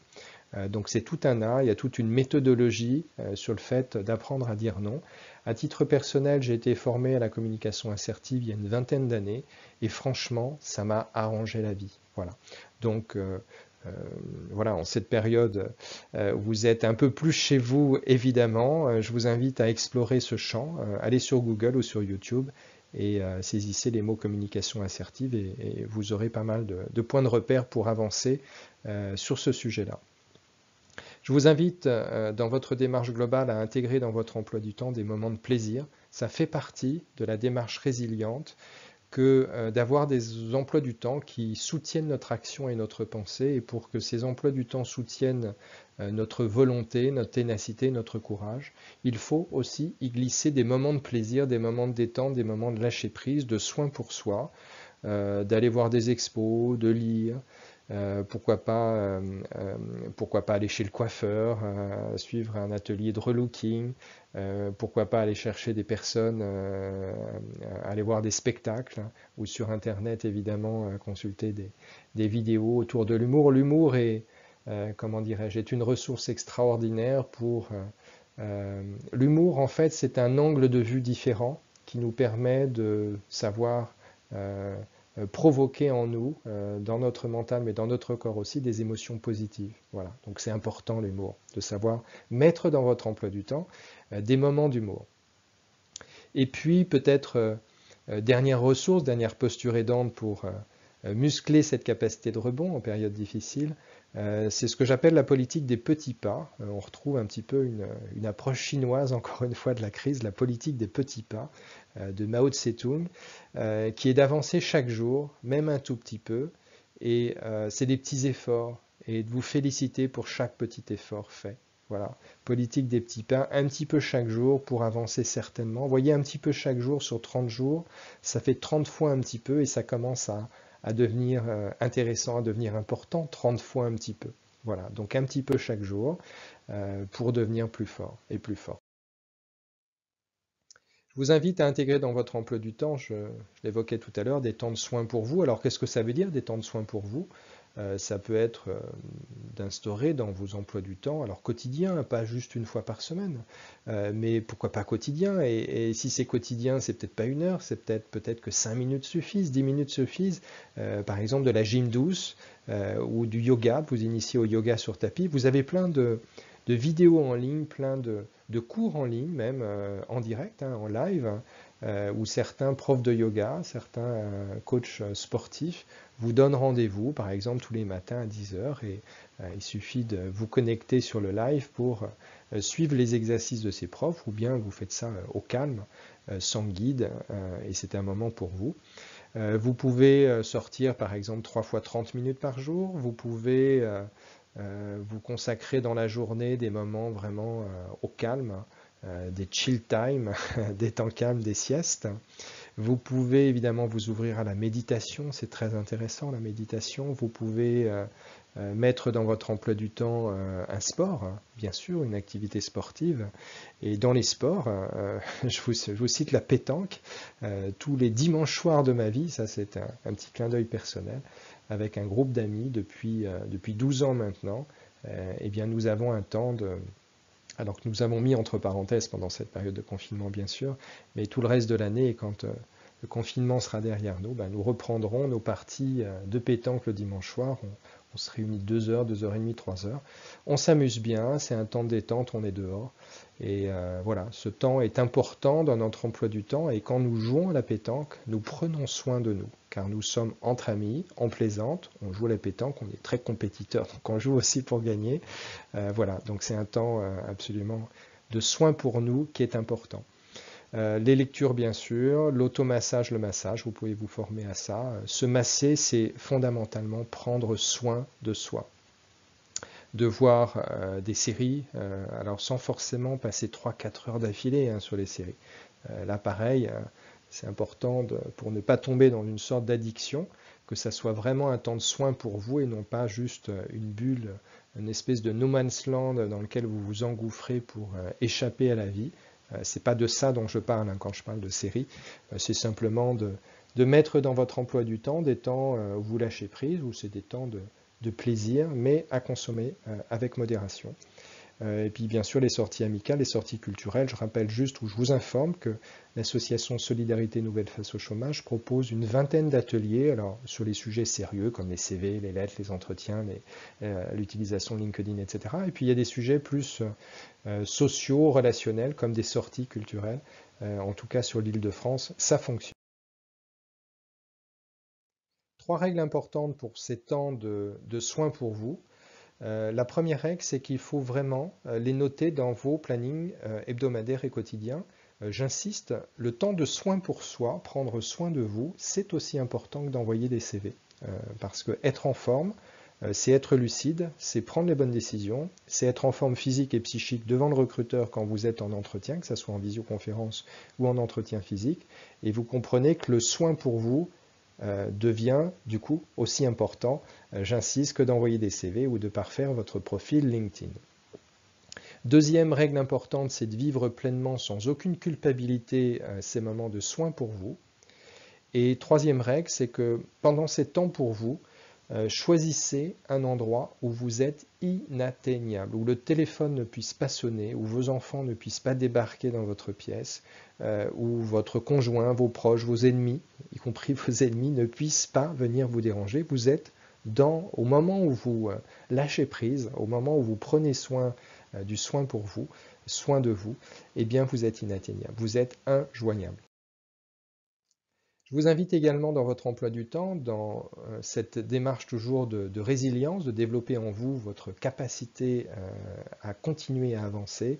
Donc c'est tout un art, il y a toute une méthodologie sur le fait d'apprendre à dire non. À titre personnel, j'ai été formé à la communication assertive il y a une vingtaine d'années et franchement, ça m'a arrangé la vie. Voilà. Donc voilà, en cette période où vous êtes un peu plus chez vous, évidemment, je vous invite à explorer ce champ. Allez sur Google ou sur YouTube et saisissez les mots communication assertive et vous aurez pas mal de points de repère pour avancer sur ce sujet-là. Je vous invite dans votre démarche globale à intégrer dans votre emploi du temps des moments de plaisir. Ça fait partie de la démarche résiliente que d'avoir des emplois du temps qui soutiennent notre action et notre pensée. Et pour que ces emplois du temps soutiennent notre volonté, notre ténacité, notre courage, il faut aussi y glisser des moments de plaisir, des moments de détente, des moments de lâcher prise, de soins pour soi, d'aller voir des expos, de lire, pourquoi pas aller chez le coiffeur, suivre un atelier de relooking, pourquoi pas aller chercher des personnes, aller voir des spectacles, hein, ou sur Internet évidemment consulter des vidéos autour de l'humour. L'humour est, comment dirais-je, est une ressource extraordinaire pour... l'humour en fait c'est un angle de vue différent qui nous permet de savoir provoquer en nous, dans notre mental, mais dans notre corps aussi, des émotions positives. Voilà. Donc c'est important l'humour, de savoir mettre dans votre emploi du temps des moments d'humour. Et puis peut-être dernière ressource, dernière posture aidante pour muscler cette capacité de rebond en période difficile, c'est ce que j'appelle la politique des petits pas. On retrouve un petit peu une approche chinoise, encore une fois, de la crise, la politique des petits pas de Mao Tse-tung, qui est d'avancer chaque jour, même un tout petit peu, et c'est des petits efforts, et de vous féliciter pour chaque petit effort fait. Voilà, politique des petits pas, un petit peu chaque jour pour avancer certainement. Vous voyez, un petit peu chaque jour sur 30 jours, ça fait 30 fois un petit peu et ça commence à devenir intéressant, à devenir important, 30 fois un petit peu. Voilà, donc un petit peu chaque jour pour devenir plus fort et plus fort. Je vous invite à intégrer dans votre emploi du temps, je l'évoquais tout à l'heure, des temps de soins pour vous. Alors qu'est-ce que ça veut dire des temps de soins pour vous? Ça peut être d'instaurer dans vos emplois du temps, alors quotidien, pas juste une fois par semaine, mais pourquoi pas quotidien, et si c'est quotidien, c'est peut-être pas une heure, c'est peut-être que 5 minutes suffisent, 10 minutes suffisent, par exemple de la gym douce ou du yoga, vous initiez au yoga sur tapis, vous avez plein de vidéos en ligne, plein de cours en ligne, même en direct, hein, en live, où certains profs de yoga, certains coachs sportifs vous donnent rendez-vous, par exemple tous les matins à 10 heures, et il suffit de vous connecter sur le live pour suivre les exercices de ces profs, ou bien vous faites ça au calme, sans guide, et c'est un moment pour vous. Vous pouvez sortir par exemple 3 fois 30 minutes par jour, vous pouvez vous consacrer dans la journée des moments vraiment au calme, des chill time, des temps calmes, des siestes. Vous pouvez évidemment vous ouvrir à la méditation, c'est très intéressant la méditation. Vous pouvez mettre dans votre emploi du temps un sport, hein, bien sûr, une activité sportive. Et dans les sports, je vous cite la pétanque, tous les dimanches soirs de ma vie, ça c'est un petit clin d'œil personnel, avec un groupe d'amis depuis 12 ans maintenant, eh bien nous avons un temps alors que nous avons mis entre parenthèses pendant cette période de confinement bien sûr, mais tout le reste de l'année, quand le confinement sera derrière nous, ben, nous reprendrons nos parties de pétanque le dimanche soir. On se réunit 2 heures, 2h30, 3 heures. On s'amuse bien, c'est un temps de détente, on est dehors. Et voilà, ce temps est important dans notre emploi du temps. Et quand nous jouons à la pétanque, nous prenons soin de nous. Car nous sommes entre amis, on plaisante, on joue à la pétanque, on est très compétiteurs, donc on joue aussi pour gagner. Voilà, donc c'est un temps absolument de soin pour nous qui est important. Les lectures, bien sûr, l'automassage, le massage, vous pouvez vous former à ça. Se masser, c'est fondamentalement prendre soin de soi. De voir des séries, alors sans forcément passer 3-4 heures d'affilée hein, sur les séries. Là, pareil, c'est important pour ne pas tomber dans une sorte d'addiction. que ça soit vraiment un temps de soin pour vous et non pas juste une bulle, une espèce de no man's land dans lequel vous vous engouffrez pour échapper à la vie. C'est pas de ça dont je parle quand je parle de série, c'est simplement de mettre dans votre emploi du temps des temps où vous lâchez prise, où c'est des temps de plaisir, mais à consommer avec modération. Et puis bien sûr les sorties amicales, les sorties culturelles. Je rappelle juste ou je vous informe que l'association Solidarité Nouvelle Face au Chômage propose une vingtaine d'ateliers alors sur les sujets sérieux comme les CV, les lettres, les entretiens, l'utilisation de LinkedIn, etc. Et puis il y a des sujets plus sociaux, relationnels comme des sorties culturelles. En tout cas sur l'Île-de-France, ça fonctionne. Trois règles importantes pour ces temps de soins pour vous. La première règle, c'est qu'il faut vraiment les noter dans vos plannings hebdomadaires et quotidiens. J'insiste, le temps de soin pour soi, prendre soin de vous, c'est aussi important que d'envoyer des CV. Parce que être en forme, c'est être lucide, c'est prendre les bonnes décisions, c'est être en forme physique et psychique devant le recruteur quand vous êtes en entretien, que ce soit en visioconférence ou en entretien physique. Et vous comprenez que le soin pour vous devient du coup aussi important, j'insiste, que d'envoyer des CV ou de parfaire votre profil LinkedIn. Deuxième règle importante, c'est de vivre pleinement sans aucune culpabilité ces moments de soins pour vous. Et troisième règle, c'est que pendant ces temps pour vous, choisissez un endroit où vous êtes inatteignable, où le téléphone ne puisse pas sonner, où vos enfants ne puissent pas débarquer dans votre pièce, où votre conjoint, vos proches, vos ennemis, y compris vos ennemis, ne puissent pas venir vous déranger. Vous êtes au moment où vous lâchez prise, au moment où vous prenez soin du soin pour vous, soin de vous, eh bien vous êtes inatteignable, vous êtes injoignable. Je vous invite également dans votre emploi du temps, dans cette démarche toujours de résilience, de développer en vous votre capacité à continuer à avancer,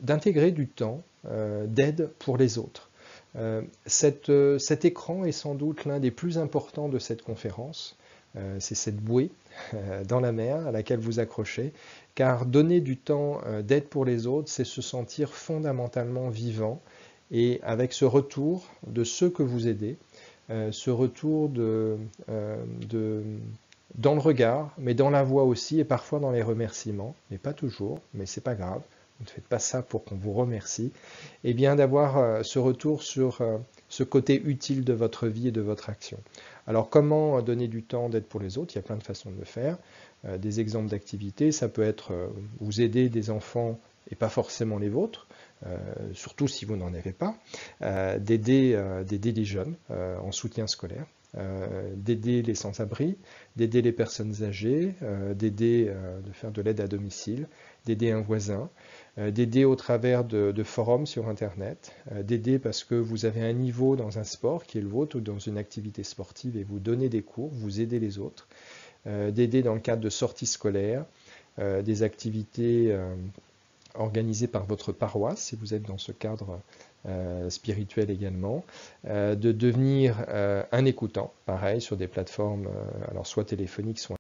d'intégrer du temps d'aide pour les autres. Cet écran est sans doute l'un des plus importants de cette conférence. C'est cette bouée dans la mer à laquelle vous accrochez, car donner du temps d'aide pour les autres, c'est se sentir fondamentalement vivant, et avec ce retour de ceux que vous aidez, ce retour dans le regard, mais dans la voix aussi, et parfois dans les remerciements, mais pas toujours, mais c'est pas grave, ne faites pas ça pour qu'on vous remercie, et bien d'avoir ce retour sur ce côté utile de votre vie et de votre action. Alors comment donner du temps d'aide pour les autres? Il y a plein de façons de le faire. Des exemples d'activités, ça peut être vous aider des enfants et pas forcément les vôtres, surtout si vous n'en avez pas, d'aider les jeunes en soutien scolaire, d'aider les sans-abri, d'aider les personnes âgées, de faire de l'aide à domicile, d'aider un voisin, d'aider au travers de forums sur Internet, d'aider parce que vous avez un niveau dans un sport qui est le vôtre ou dans une activité sportive et vous donnez des cours, vous aidez les autres, d'aider dans le cadre de sorties scolaires, des activités organisées par votre paroisse, si vous êtes dans ce cadre spirituel également, de devenir un écoutant, pareil, sur des plateformes, alors soit téléphoniques, soit...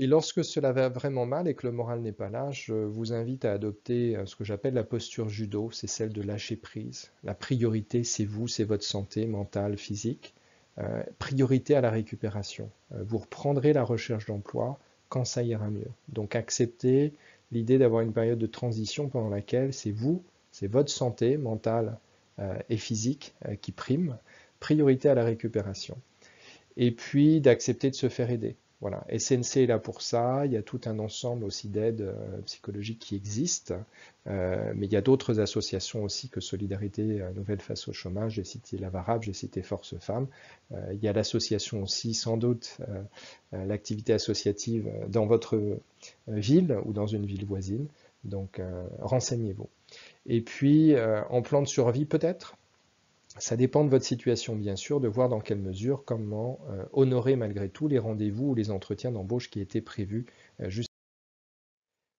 Et lorsque cela va vraiment mal et que le moral n'est pas là, je vous invite à adopter ce que j'appelle la posture judo, c'est celle de lâcher prise. La priorité, c'est vous, c'est votre santé mentale, physique. Priorité à la récupération. Vous reprendrez la recherche d'emploi quand ça ira mieux. Donc acceptez l'idée d'avoir une période de transition pendant laquelle c'est vous, c'est votre santé mentale et physique qui prime. Priorité à la récupération. Et puis d'accepter de se faire aider. Voilà, SNC est là pour ça, il y a tout un ensemble aussi d'aides psychologiques qui existent, mais il y a d'autres associations aussi que Solidarité Nouvelle Face au Chômage, j'ai cité la VARAP, j'ai cité Force Femmes, il y a l'association aussi, sans doute, l'activité associative dans votre ville ou dans une ville voisine, donc renseignez-vous. Et puis, en plan de survie peut-être, ça dépend de votre situation, bien sûr, de voir dans quelle mesure, comment honorer malgré tout les rendez-vous ou les entretiens d'embauche qui étaient prévus juste.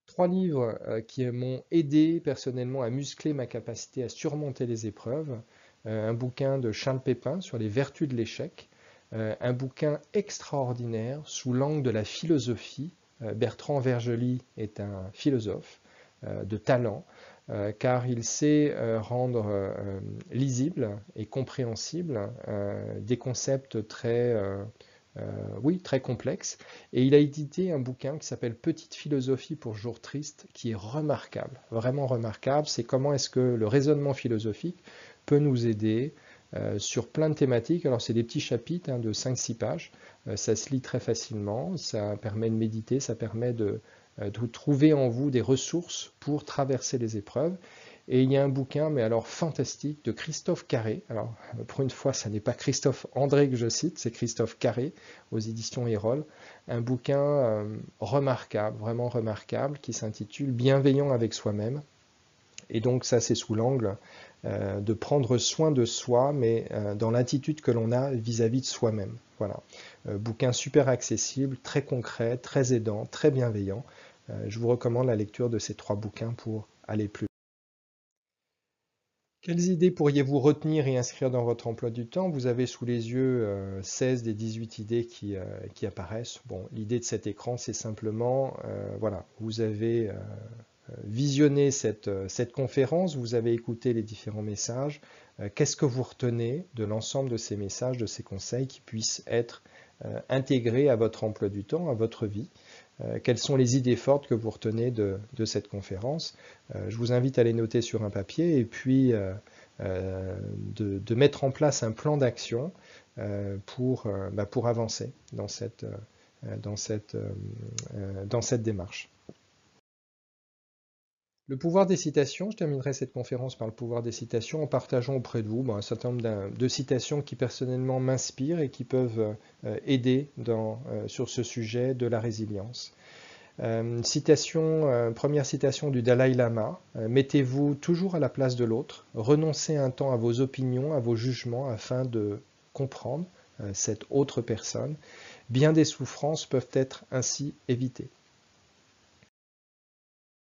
Trois livres qui m'ont aidé personnellement à muscler ma capacité à surmonter les épreuves. Un bouquin de Charles Pépin sur les vertus de l'échec. Un bouquin extraordinaire sous l'angle de la philosophie. Bertrand Vergely est un philosophe de talent. car il sait rendre lisible et compréhensible des concepts oui, très complexes. Et il a édité un bouquin qui s'appelle Petite philosophie pour jours tristes, qui est remarquable, vraiment remarquable. C'est comment est-ce que le raisonnement philosophique peut nous aider sur plein de thématiques. Alors c'est des petits chapitres de 5-6 pages, ça se lit très facilement, ça permet de méditer, ça permet de trouver en vous des ressources pour traverser les épreuves. Et il y a un bouquin, mais alors fantastique, de Christophe Carré. Alors, pour une fois, ça n'est pas Christophe André que je cite, c'est Christophe Carré aux éditions Erol. Un bouquin remarquable, vraiment remarquable, qui s'intitule Bienveillant avec soi-même. Et donc, ça, c'est sous l'angle de prendre soin de soi, mais dans l'attitude que l'on a vis-à-vis de soi-même. Voilà. Bouquin super accessible, très concret, très aidant, très bienveillant. Je vous recommande la lecture de ces 3 bouquins pour aller plus loin. Quelles idées pourriez-vous retenir et inscrire dans votre emploi du temps? Vous avez sous les yeux 16 des 18 idées qui apparaissent. Bon, l'idée de cet écran, c'est simplement, voilà, vous avez visionné cette conférence, vous avez écouté les différents messages. Qu'est-ce que vous retenez de l'ensemble de ces messages, de ces conseils qui puissent être intégrés à votre emploi du temps, à votre vie? Quelles sont les idées fortes que vous retenez de cette conférence? Je vous invite à les noter sur un papier et puis de mettre en place un plan d'action pour avancer dans cette démarche. Le pouvoir des citations, je terminerai cette conférence par le pouvoir des citations en partageant auprès de vous un certain nombre de citations qui personnellement m'inspirent et qui peuvent aider sur ce sujet de la résilience. Première citation du Dalai Lama, mettez-vous toujours à la place de l'autre, renoncez un temps à vos opinions, à vos jugements afin de comprendre cette autre personne. Bien des souffrances peuvent être ainsi évitées.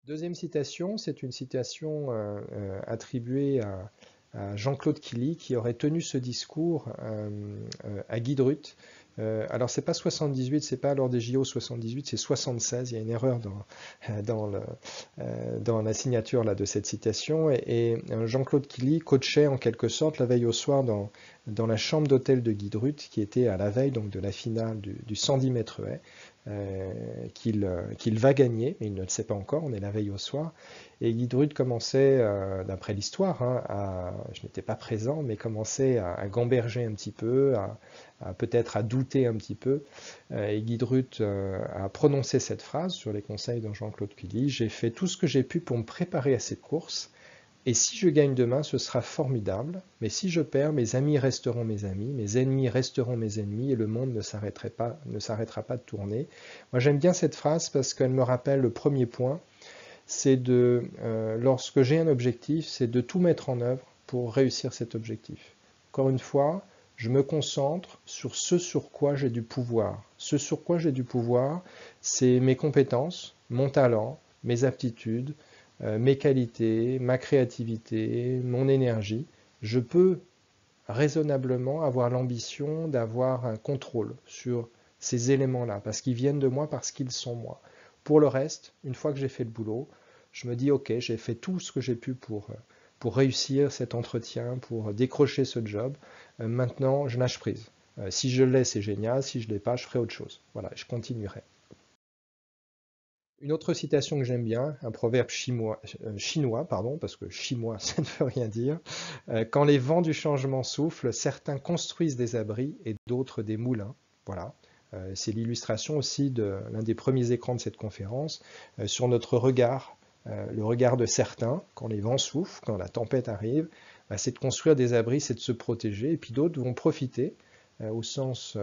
Deuxième citation, c'est une citation attribuée à Jean-Claude Killy qui aurait tenu ce discours à Guidrut. Alors c'est pas 78, c'est pas lors des JO 78, c'est 76. Il y a une erreur dans la signature là, de cette citation. Et Jean-Claude Killy coachait en quelque sorte la veille au soir dans la chambre d'hôtel de Guidrut, qui était à la veille donc de la finale du 110 mètres haies. Qu'il va gagner, mais il ne le sait pas encore, on est la veille au soir. Et Guidrut commençait, d'après l'histoire, je n'étais pas présent, mais commençait à gamberger un petit peu, peut-être à douter un petit peu. Et Guidrut a prononcé cette phrase sur les conseils de Jean-Claude Killy: j'ai fait tout ce que j'ai pu pour me préparer à cette course. Et si je gagne demain, ce sera formidable, mais si je perds, mes amis resteront mes amis, mes ennemis resteront mes ennemis, et le monde ne s'arrêtera pas de tourner. Moi j'aime bien cette phrase parce qu'elle me rappelle le premier point, c'est lorsque j'ai un objectif, c'est de tout mettre en œuvre pour réussir cet objectif. Encore une fois, je me concentre sur ce sur quoi j'ai du pouvoir. Ce sur quoi j'ai du pouvoir, c'est mes compétences, mon talent, mes aptitudes, mes qualités, ma créativité, mon énergie. Je peux raisonnablement avoir l'ambition d'avoir un contrôle sur ces éléments-là, parce qu'ils viennent de moi, parce qu'ils sont moi. Pour le reste, une fois que j'ai fait le boulot, je me dis ok, j'ai fait tout ce que j'ai pu pour réussir cet entretien, pour décrocher ce job. Maintenant, je lâche prise. Si je l'ai, c'est génial. Si je ne l'ai pas, je ferai autre chose. Voilà, je continuerai. Une autre citation que j'aime bien, un proverbe chinois, parce que chinois, ça ne veut rien dire. Quand les vents du changement soufflent, certains construisent des abris et d'autres des moulins. Voilà. C'est l'illustration aussi de l'un des premiers écrans de cette conférence sur notre regard, le regard de certains, quand les vents soufflent, quand la tempête arrive, c'est de construire des abris, c'est de se protéger, et puis d'autres vont profiter, au sens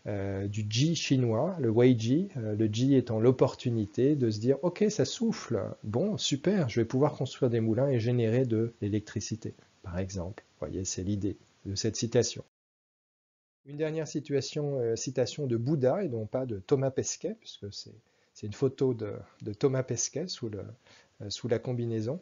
du Ji chinois, le Wei Ji, le Ji étant l'opportunité de se dire ok, ça souffle, bon super, je vais pouvoir construire des moulins et générer de l'électricité, par exemple. Vous voyez, c'est l'idée de cette citation. Une dernière citation de Bouddha et non pas de Thomas Pesquet, puisque c'est une photo de Thomas Pesquet sous la combinaison.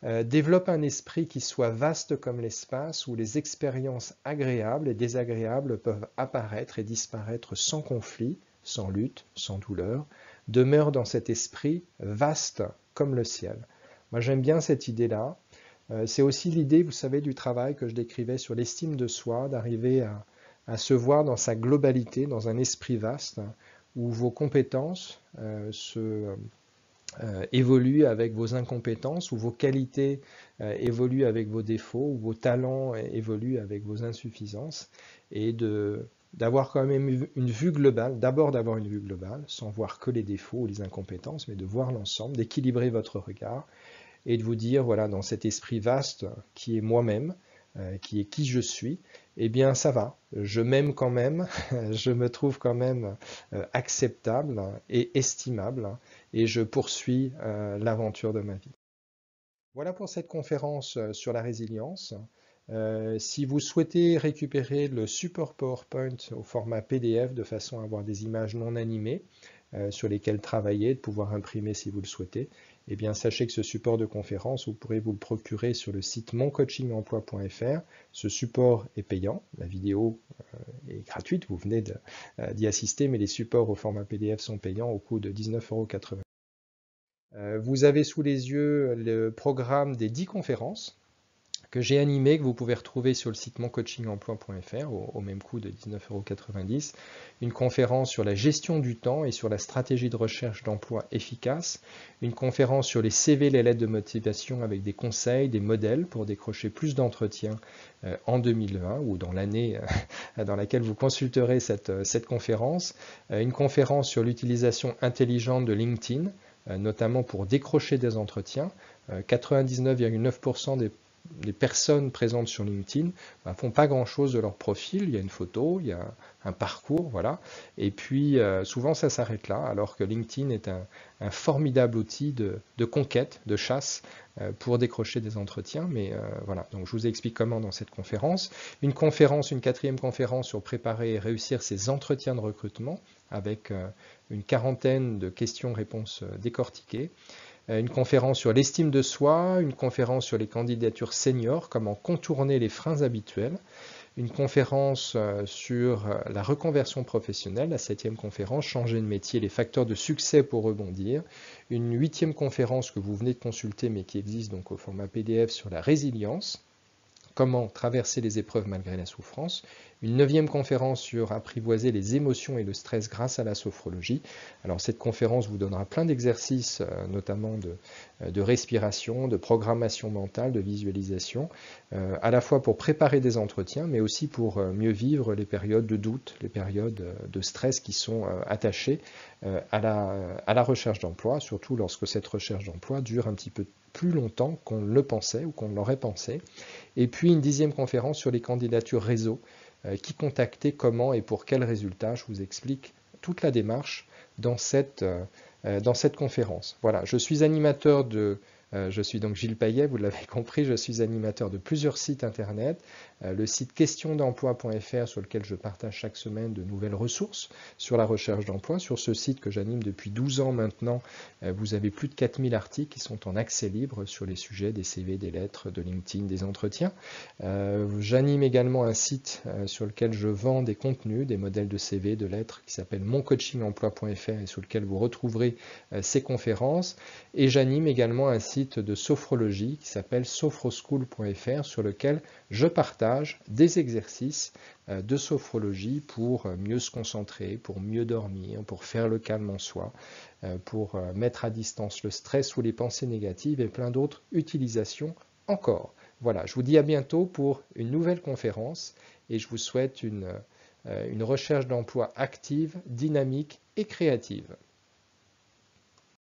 Développe un esprit qui soit vaste comme l'espace, où les expériences agréables et désagréables peuvent apparaître et disparaître sans conflit, sans lutte, sans douleur. Demeure dans cet esprit vaste comme le ciel. Moi, j'aime bien cette idée-là. C'est aussi l'idée, vous savez, du travail que je décrivais sur l'estime de soi, d'arriver à se voir dans sa globalité, dans un esprit vaste, où vos compétences évoluent avec vos incompétences, où vos qualités évoluent avec vos défauts, où vos talents évoluent avec vos insuffisances, et d'avoir quand même une vue globale, d'abord d'avoir une vue globale, sans voir que les défauts ou les incompétences, mais de voir l'ensemble, d'équilibrer votre regard et de vous dire, voilà, dans cet esprit vaste qui est moi-même, qui est qui je suis, eh bien ça va, je m'aime quand même, je me trouve quand même acceptable et estimable, et je poursuis l'aventure de ma vie. Voilà pour cette conférence sur la résilience. Si vous souhaitez récupérer le support PowerPoint au format PDF de façon à avoir des images non animées sur lesquelles travailler, de pouvoir imprimer si vous le souhaitez, eh bien sachez que ce support de conférence, vous pourrez vous le procurer sur le site moncoachingemploi.fr. Ce support est payant, la vidéo est gratuite, vous venez d'y assister, mais les supports au format PDF sont payants au coût de 19,80 €. Vous avez sous les yeux le programme des 10 conférences que j'ai animé, que vous pouvez retrouver sur le site moncoachingemploi.fr au même coût de 19,90 €. Une conférence sur la gestion du temps et sur la stratégie de recherche d'emploi efficace. Une conférence sur les CV, les lettres de motivation avec des conseils, des modèles pour décrocher plus d'entretiens en 2020 ou dans l'année dans laquelle vous consulterez cette conférence. Une conférence sur l'utilisation intelligente de LinkedIn, notamment pour décrocher des entretiens. 99,9% des personnes présentes sur LinkedIn ne font pas grand-chose de leur profil. Il y a une photo, il y a un parcours, voilà. Et puis, souvent, ça s'arrête là, alors que LinkedIn est un formidable outil de conquête, de chasse, pour décrocher des entretiens. Mais voilà, donc je vous explique comment dans cette conférence. Une quatrième conférence sur préparer et réussir ses entretiens de recrutement, avec une quarantaine de questions-réponses décortiquées. Une conférence sur l'estime de soi, une conférence sur les candidatures seniors, comment contourner les freins habituels, une conférence sur la reconversion professionnelle, la 7e conférence, changer de métier, les facteurs de succès pour rebondir, une 8e conférence que vous venez de consulter mais qui existe donc au format PDF sur la résilience, comment traverser les épreuves malgré la souffrance, une 9e conférence sur apprivoiser les émotions et le stress grâce à la sophrologie. Alors cette conférence vous donnera plein d'exercices, notamment de respiration, de programmation mentale, de visualisation, à la fois pour préparer des entretiens, mais aussi pour mieux vivre les périodes de doute, les périodes de stress qui sont attachées à la recherche d'emploi, surtout lorsque cette recherche d'emploi dure un petit peu plus longtemps qu'on le pensait ou qu'on l'aurait pensé. Et puis une 10e conférence sur les candidatures réseau, qui contacter, comment et pour quels résultats. Je vous explique toute la démarche dans cette conférence. Voilà, je suis animateur je suis donc Gilles Payet, vous l'avez compris, je suis animateur de plusieurs sites internet. Le site questiondemploi.fr sur lequel je partage chaque semaine de nouvelles ressources sur la recherche d'emploi. Sur ce site que j'anime depuis 12 ans maintenant, vous avez plus de 4000 articles qui sont en accès libre sur les sujets des CV, des lettres, de LinkedIn, des entretiens. J'anime également un site sur lequel je vends des contenus, des modèles de CV, de lettres, qui s'appelle moncoachingemploi.fr et sur lequel vous retrouverez ces conférences. Et j'anime également un site de sophrologie qui s'appelle sophroschool.fr sur lequel je partage des exercices de sophrologie pour mieux se concentrer, pour mieux dormir, pour faire le calme en soi, pour mettre à distance le stress ou les pensées négatives et plein d'autres utilisations encore. Voilà, je vous dis à bientôt pour une nouvelle conférence et je vous souhaite une recherche d'emploi active, dynamique et créative.